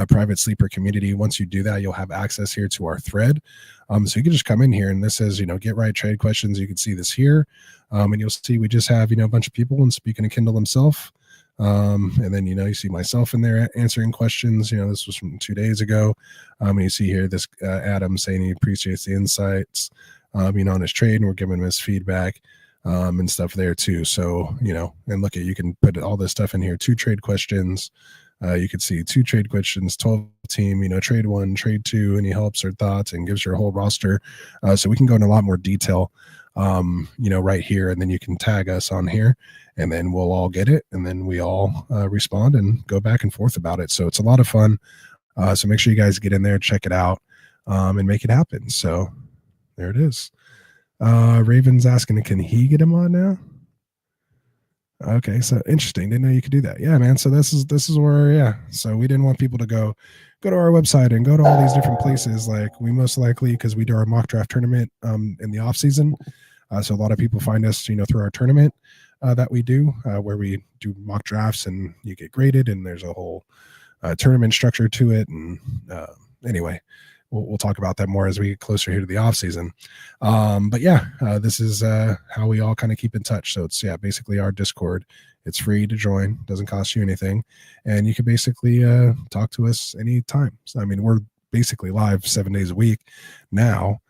private sleeper community. Once you do that, you'll have access here to our thread. So you can just come in here, and this says, get right trade questions. You can see this here. And you'll see we just have, a bunch of people, and speaking of Kendall himself. And then, you see myself in there answering questions. This was from 2 days ago. And you see here this Adam saying he appreciates the insights, on his trade, and we're giving him his feedback and stuff there too. So, and look at, you can put all this stuff in here. 2 trade questions. You could see 2 trade questions, 12 team, trade 1, trade 2, any helps or thoughts, and gives your whole roster. So we can go into a lot more detail, right here, and then you can tag us on here, and then we'll all get it, and then we all respond and go back and forth about it. So it's a lot of fun. So make sure you guys get in there, check it out, and make it happen. So there it is. Raven's asking, can he get him on now? Okay, so interesting. Didn't know you could do that. Yeah, man. So this is where, yeah. So we didn't want people to go to our website and go to all these different places. Like we most likely, because we do our mock draft tournament in the off season. So a lot of people find us, through our tournament that we do, where we do mock drafts and you get graded, and there's a whole tournament structure to it. And anyway, we'll talk about that more as we get closer here to the off season. But yeah, this is how we all kind of keep in touch. So it's, basically our Discord. It's free to join, doesn't cost you anything, and you can basically talk to us anytime. So I mean, we're basically live 7 days a week now.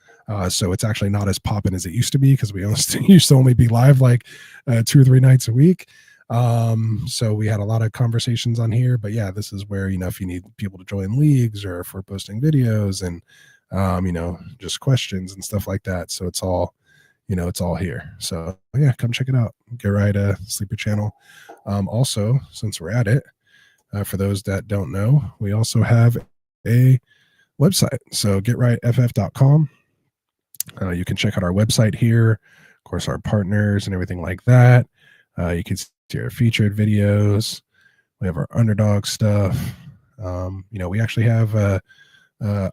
So it's actually not as popping as it used to be, because we used to only be live like 2 or 3 nights a week. So we had a lot of conversations on here, but yeah, this is where, if you need people to join leagues or if we're posting videos and, just questions and stuff like that. So it's all, it's all here. So yeah, come check it out. Get right, Sleeper channel. Also, since we're at it, for those that don't know, we also have a website. So getrightff.com. You can check out our website here, of course, our partners and everything like that. You can see our featured videos. We have our underdog stuff. We actually have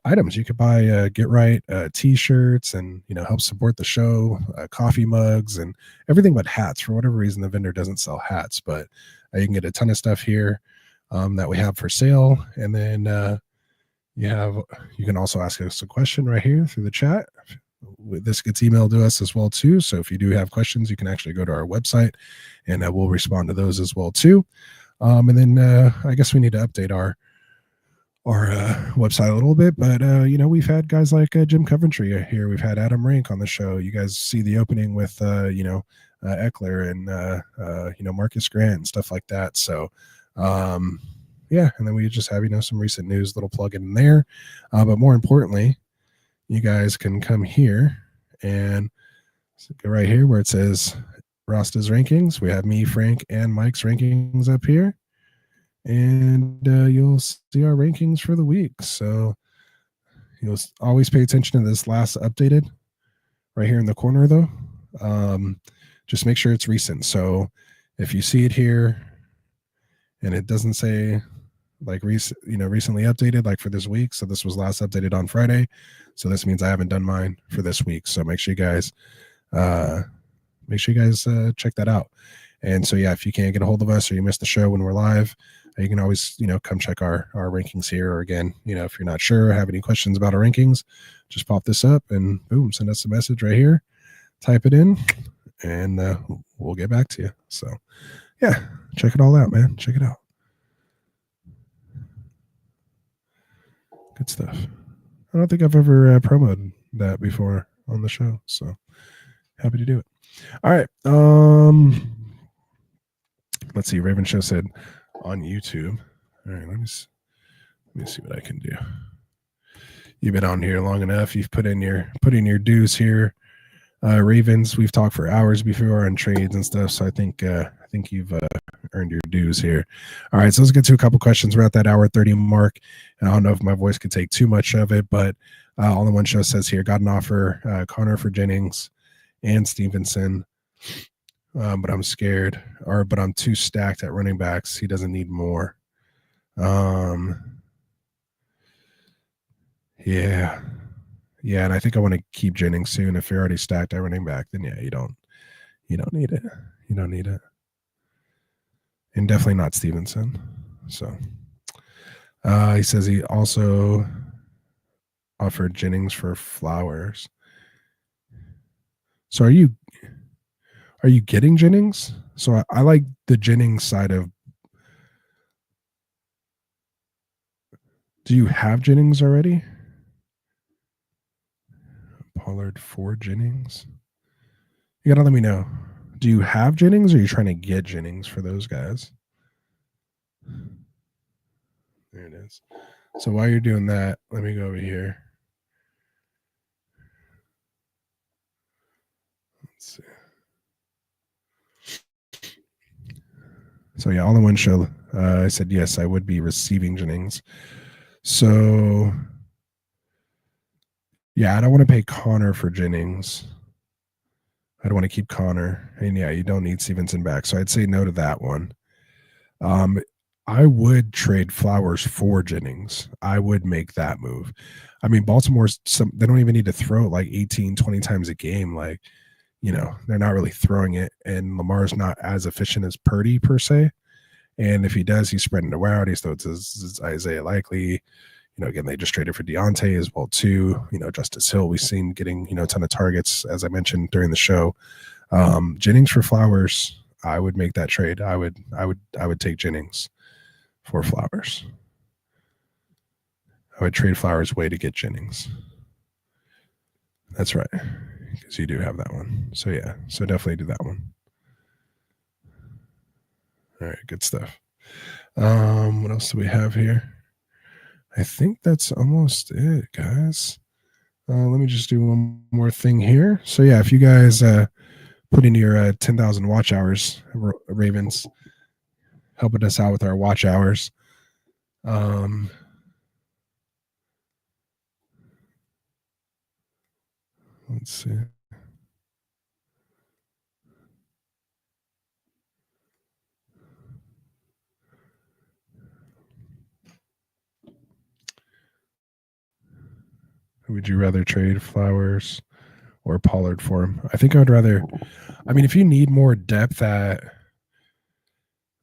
items you could buy, Get Right t-shirts, and help support the show, coffee mugs and everything but hats. For whatever reason, the vendor doesn't sell hats, but you can get a ton of stuff here that we have for sale. And then you can also ask us a question right here through the chat. This gets emailed to us as well too, so if you do have questions, you can actually go to our website and we'll respond to those as well too. And then I guess we need to update our website a little bit, but we've had guys like Jim Coventry here. We've had Adam Rank on the show. You guys see the opening with Eckler and Marcus Grant and stuff like that. So yeah, and then we just have some recent news, little plug in there, but more importantly, you guys can come here and go right here where it says Rasta's rankings. We have me, Frank, and Mike's rankings up here. And you'll see our rankings for the week. So you'll always pay attention to this last updated right here in the corner, though. Just make sure it's recent. So if you see it here and it doesn't say like recently updated, like for this week, so this was last updated on Friday, so this means I haven't done mine for this week. So make sure you guys check that out. And so yeah, if you can't get a hold of us or you missed the show when we're live, you can always come check our rankings here. Or again, if you're not sure or have any questions about our rankings, just pop this up and boom, send us a message right here, type it in, and we'll get back to you. So yeah, check it all out, man. Check it out. Good stuff. I don't think I've ever promoted that before on the show, so happy to do it. All right. Let's see. Raven Show said on YouTube. All right, let me see what I can do. You've been on here long enough. You've put in your dues here. Ravens, we've talked for hours before on trades and stuff, so I think you've earned your dues here. All right, so let's get to a couple questions. We're at that hour 30 mark. And I don't know if my voice could take too much of it, but All in One Show says here, got an offer, Connor for Jennings and Stevenson, but I'm scared, but I'm too stacked at running backs. He doesn't need more. Yeah, and I think I want to keep Jennings soon. If you're already stacked at running back, then yeah, you don't need it. You don't need it, and definitely not Stevenson. So he says he also offered Jennings for Flowers. So are you getting Jennings? So I like the Jennings side of. Do you have Jennings already? Pollard for Jennings. You gotta let me know. Do you have Jennings, or are you trying to get Jennings for those guys? There it is. So while you're doing that, let me go over here. Let's see. So yeah, All in One Show. I said yes, I would be receiving Jennings. So yeah, I don't want to pay Connor for Jennings. I don't want to keep Connor. And yeah, you don't need Stevenson back. So I'd say no to that one. I would trade Flowers for Jennings. I would make that move. I mean, Baltimore's they don't even need to throw it like 18, 20 times a game. Like, they're not really throwing it. And Lamar's not as efficient as Purdy per se. And if he does, he's spreading it out. He's throws it's Isaiah Likely. Again, they just traded for Deontay as well too. Justice Hill, we've seen getting, a ton of targets, as I mentioned during the show. Jennings for Flowers, I would make that trade. I would take Jennings for Flowers. I would trade Flowers away to get Jennings. That's right, because you do have that one. So yeah, so definitely do that one. All right, good stuff. What else do we have here? I think that's almost it, guys. Let me just do one more thing here. So yeah, if you guys put in your 10,000 watch hours, Ravens, helping us out with our watch hours. Let's see. Would you rather trade Flowers or Pollard for him? I think I would rather. I mean, if you need more depth at,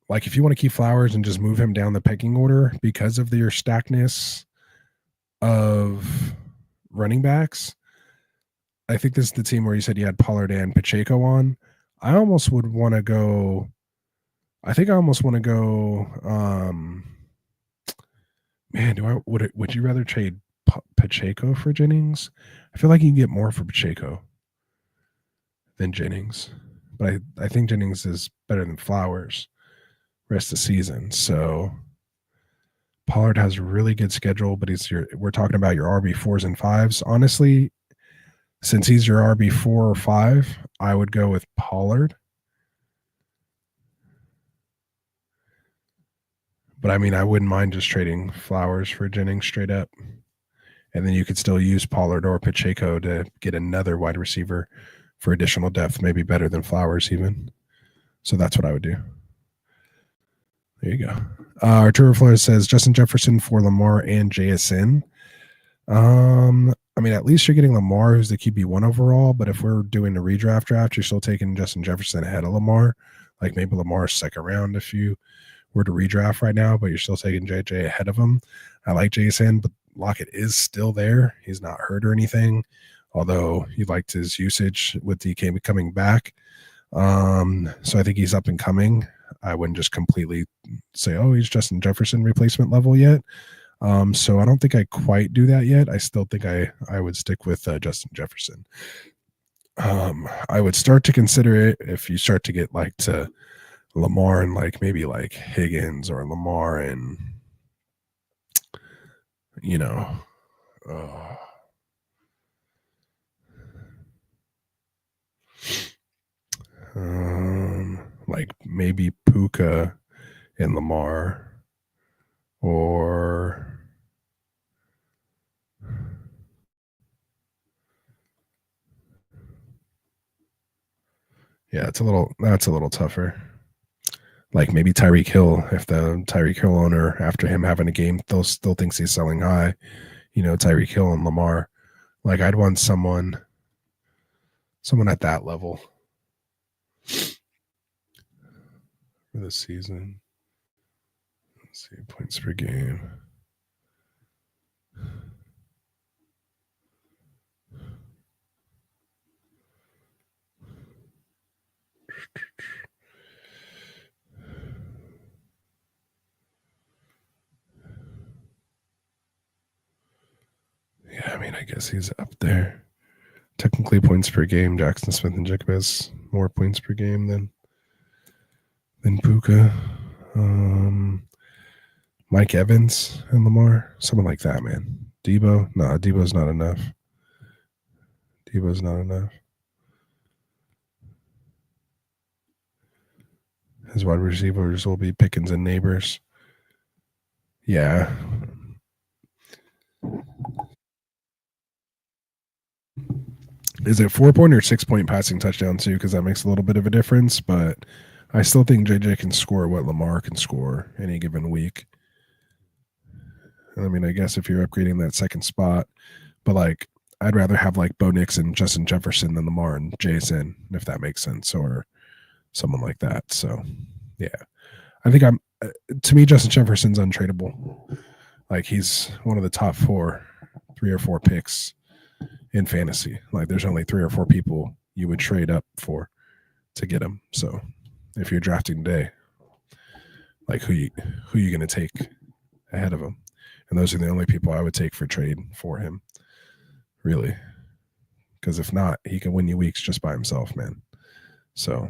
like, if you want to keep Flowers and just move him down the pecking order because of your stackness of running backs, I think this is the team where you said you had Pollard and Pacheco on. I almost would want to go. I think I almost want to go. Man, would you rather trade Pacheco for Jennings? I feel like you can get more for Pacheco than Jennings, but I think Jennings is better than Flowers rest of the season. So Pollard has a really good schedule, but we're talking about your RB4s and 5s. Honestly, since he's your RB4 or 5, I would go with Pollard. But I mean, I wouldn't mind just trading Flowers for Jennings straight up. And then you could still use Pollard or Pacheco to get another wide receiver for additional depth, maybe better than Flowers even. So that's what I would do. There you go. Arturo Flores says Justin Jefferson for Lamar and JSN. I mean, at least you're getting Lamar, who's the QB1 overall. But if we're doing a redraft draft, you're still taking Justin Jefferson ahead of Lamar. Like maybe Lamar's second round if you were to redraft right now, but you're still taking JJ ahead of him. I like JSN, but Lockett is still there. He's not hurt or anything, although he liked his usage with DK coming back. So I think he's up and coming. I wouldn't just completely say, oh, he's Justin Jefferson replacement level yet. So I don't think I quite do that yet. I still think I would stick with Justin Jefferson. I would start to consider it if you start to get like to Lamar and like maybe like Higgins or Lamar and like maybe Puka and Lamar or that's a little tougher. Like maybe Tyreek Hill, if the Tyreek Hill owner, after him having a game, still thinks he's selling high, Tyreek Hill and Lamar. Like I'd want someone at that level for the season. Let's see, points per game. Yeah, I mean, I guess he's up there. Technically, points per game, Jackson Smith and Jacob has more points per game than Puka. Mike Evans and Lamar, someone like that, man. Debo, nah, Debo's not enough. His wide receivers will be Pickens and Neighbors. Yeah. Is it 4-point or 6-point passing touchdown too? Because that makes a little bit of a difference, but I still think JJ can score what Lamar can score any given week. I mean, I guess if you're upgrading that second spot, but like I'd rather have like Bo Nix and Justin Jefferson than Lamar and Jason, if that makes sense, or someone like that. So yeah, I think to me, Justin Jefferson's untradeable. Like he's one of the top 3 or 4 picks in fantasy. Like there's only 3 or 4 people you would trade up for to get him. So if you're drafting today, like who you going to take ahead of him? And those are the only people I would take for trade for him, really. Because if not, he can win you weeks just by himself, man. So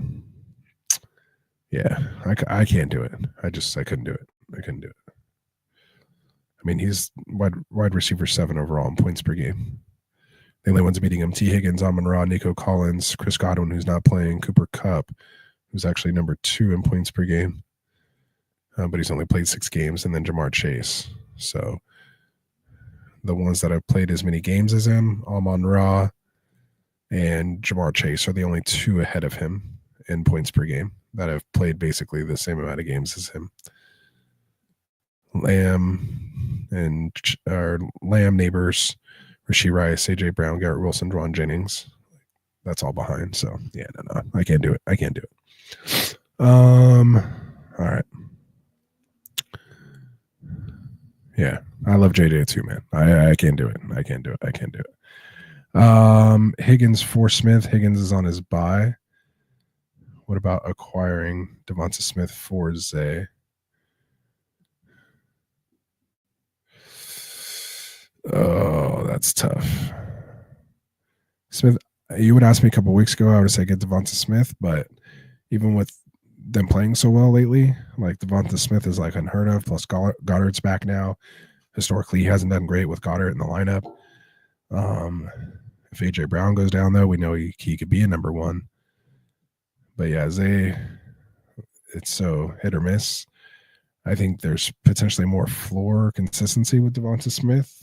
Yeah, I can't do it. I couldn't do it. I couldn't do it. I mean, he's wide receiver 7 overall in points per game. The only ones beating him: T. Higgins, Amon-Ra, Nico Collins, Chris Godwin, who's not playing, Cooper Kupp, who's actually number 2 in points per game, but he's only played 6 games, and then Jamar Chase. So the ones that have played as many games as him, Amon-Ra and Jamar Chase, are the only 2 ahead of him in points per game that have played basically the same amount of games as him. Lamb, Neighbors, Rashee Rice, AJ Brown, Garrett Wilson, Dwan Jennings. That's all behind. So yeah, no, I can't do it. I can't do it. All right. Yeah, I love JJ too, man. I can't do it. I can't do it. I can't do it. Higgins for Smith. Higgins is on his bye. What about acquiring Devonta Smith for Zay? Oh, that's tough. Smith, you would ask me a couple of weeks ago, I would say get Devonta Smith, but even with them playing so well lately, like Devonta Smith is like unheard of, plus Goddard's back now. Historically, he hasn't done great with Goddard in the lineup. If AJ Brown goes down, though, we know he could be a number 1. But yeah, Zay, it's so hit or miss. I think there's potentially more floor consistency with Devonta Smith,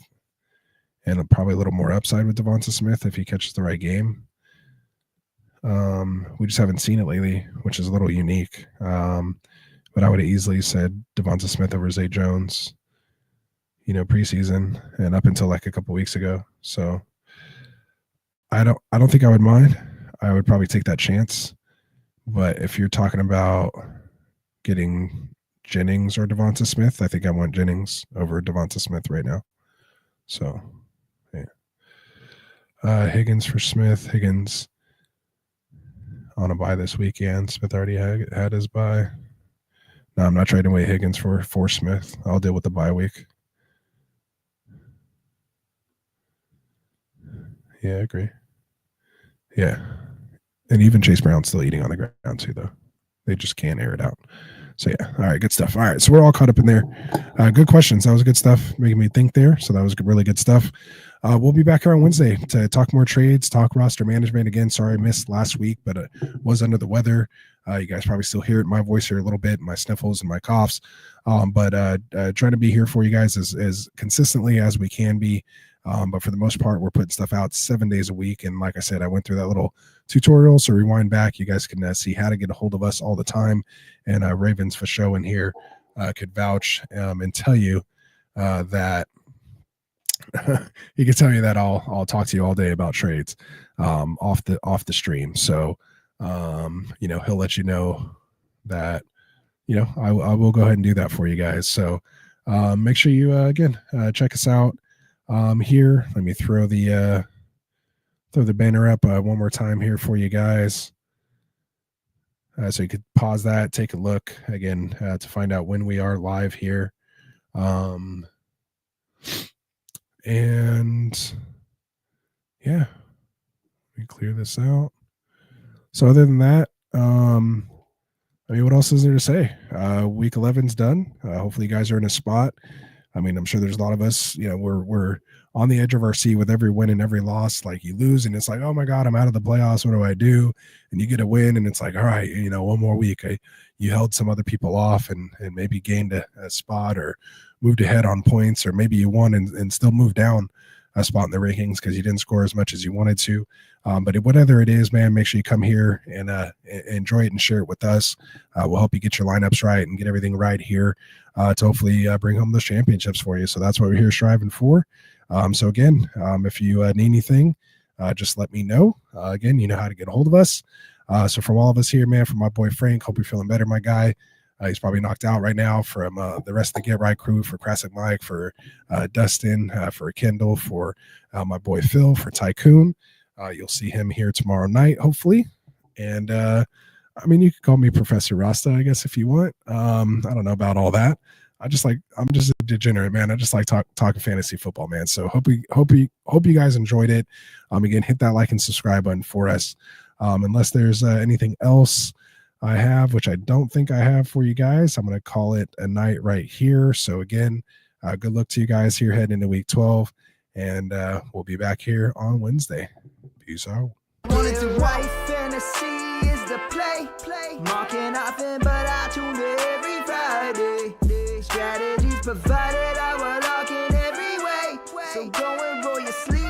and probably a little more upside with Devonta Smith if he catches the right game. We just haven't seen it lately, which is a little unique. But I would have easily said Devonta Smith over Zay Jones, preseason and up until like a couple weeks ago. So I don't think I would mind. I would probably take that chance. But if you're talking about getting Jennings or Devonta Smith, I think I want Jennings over Devonta Smith right now. So, yeah. Higgins for Smith. Higgins on a bye this weekend. Smith already had his bye. No, I'm not trading away Higgins for Smith. I'll deal with the bye week. Yeah, I agree. Yeah. And even Chase Brown's still eating on the ground too, though. They just can't air it out. So, yeah. All right, good stuff. All right, so we're all caught up in there. Good questions. That was good stuff, making me think there. So that was really good stuff. We'll be back here on Wednesday to talk more trades, talk roster management. Again, sorry I missed last week, but I was under the weather. You guys probably still hear it, my voice here a little bit, my sniffles and my coughs. But trying to be here for you guys as consistently as we can be. But for the most part, we're putting stuff out 7 days a week. And like I said, I went through that little tutorial. So rewind back. You guys can see how to get a hold of us all the time. And Ravens for show in here could vouch and tell you that he could tell you that I'll talk to you all day about trades off the stream. So, he'll let you know that, I will go ahead and do that for you guys. So make sure you, again, check us out. Here, let me throw the banner up one more time here for you guys. So you could pause that, take a look again to find out when we are live here. And yeah, let me clear this out. So other than that, what else is there to say? Week 11's done. Hopefully you guys are in a spot. I'm sure there's a lot of us, we're on the edge of our seat with every win and every loss. Like you lose and it's like, oh my God, I'm out of the playoffs. What do I do? And you get a win and it's like, all right, one more week. You held some other people off and maybe gained a spot or moved ahead on points, or maybe you won and still moved down a spot in the rankings because you didn't score as much as you wanted to. But whatever it is, man, make sure you come here and enjoy it and share it with us. We'll help you get your lineups right and get everything right here to hopefully bring home those championships for you. So that's what we're here striving for. So again, if you need anything, just let me know. Again, you know how to get a hold of us. So from all of us here, man, from my boy Frank, hope you're feeling better, my guy. He's probably knocked out right now. From the rest of the Get Right crew, for Classic Mike, for Dustin, for Kendall, for my boy Phil, for Tycoon. You'll see him here tomorrow night, hopefully. And you could call me Professor Rasta, I guess, if you want. I don't know about all that. I'm just a degenerate, man. I just like talking fantasy football, man. So hope you guys enjoyed it. Again, hit that like and subscribe button for us. Unless there's anything else, I have, which I don't think I have for you guys. I'm going to call it a night right here. So again, good luck to you guys here heading into week 12. And we'll be back here on Wednesday. Peace out. Wanted to white fantasy is the play. Marking nothing, but I tune in every Friday. Strategies provided, I will lock in every way. So go and roll your sleep.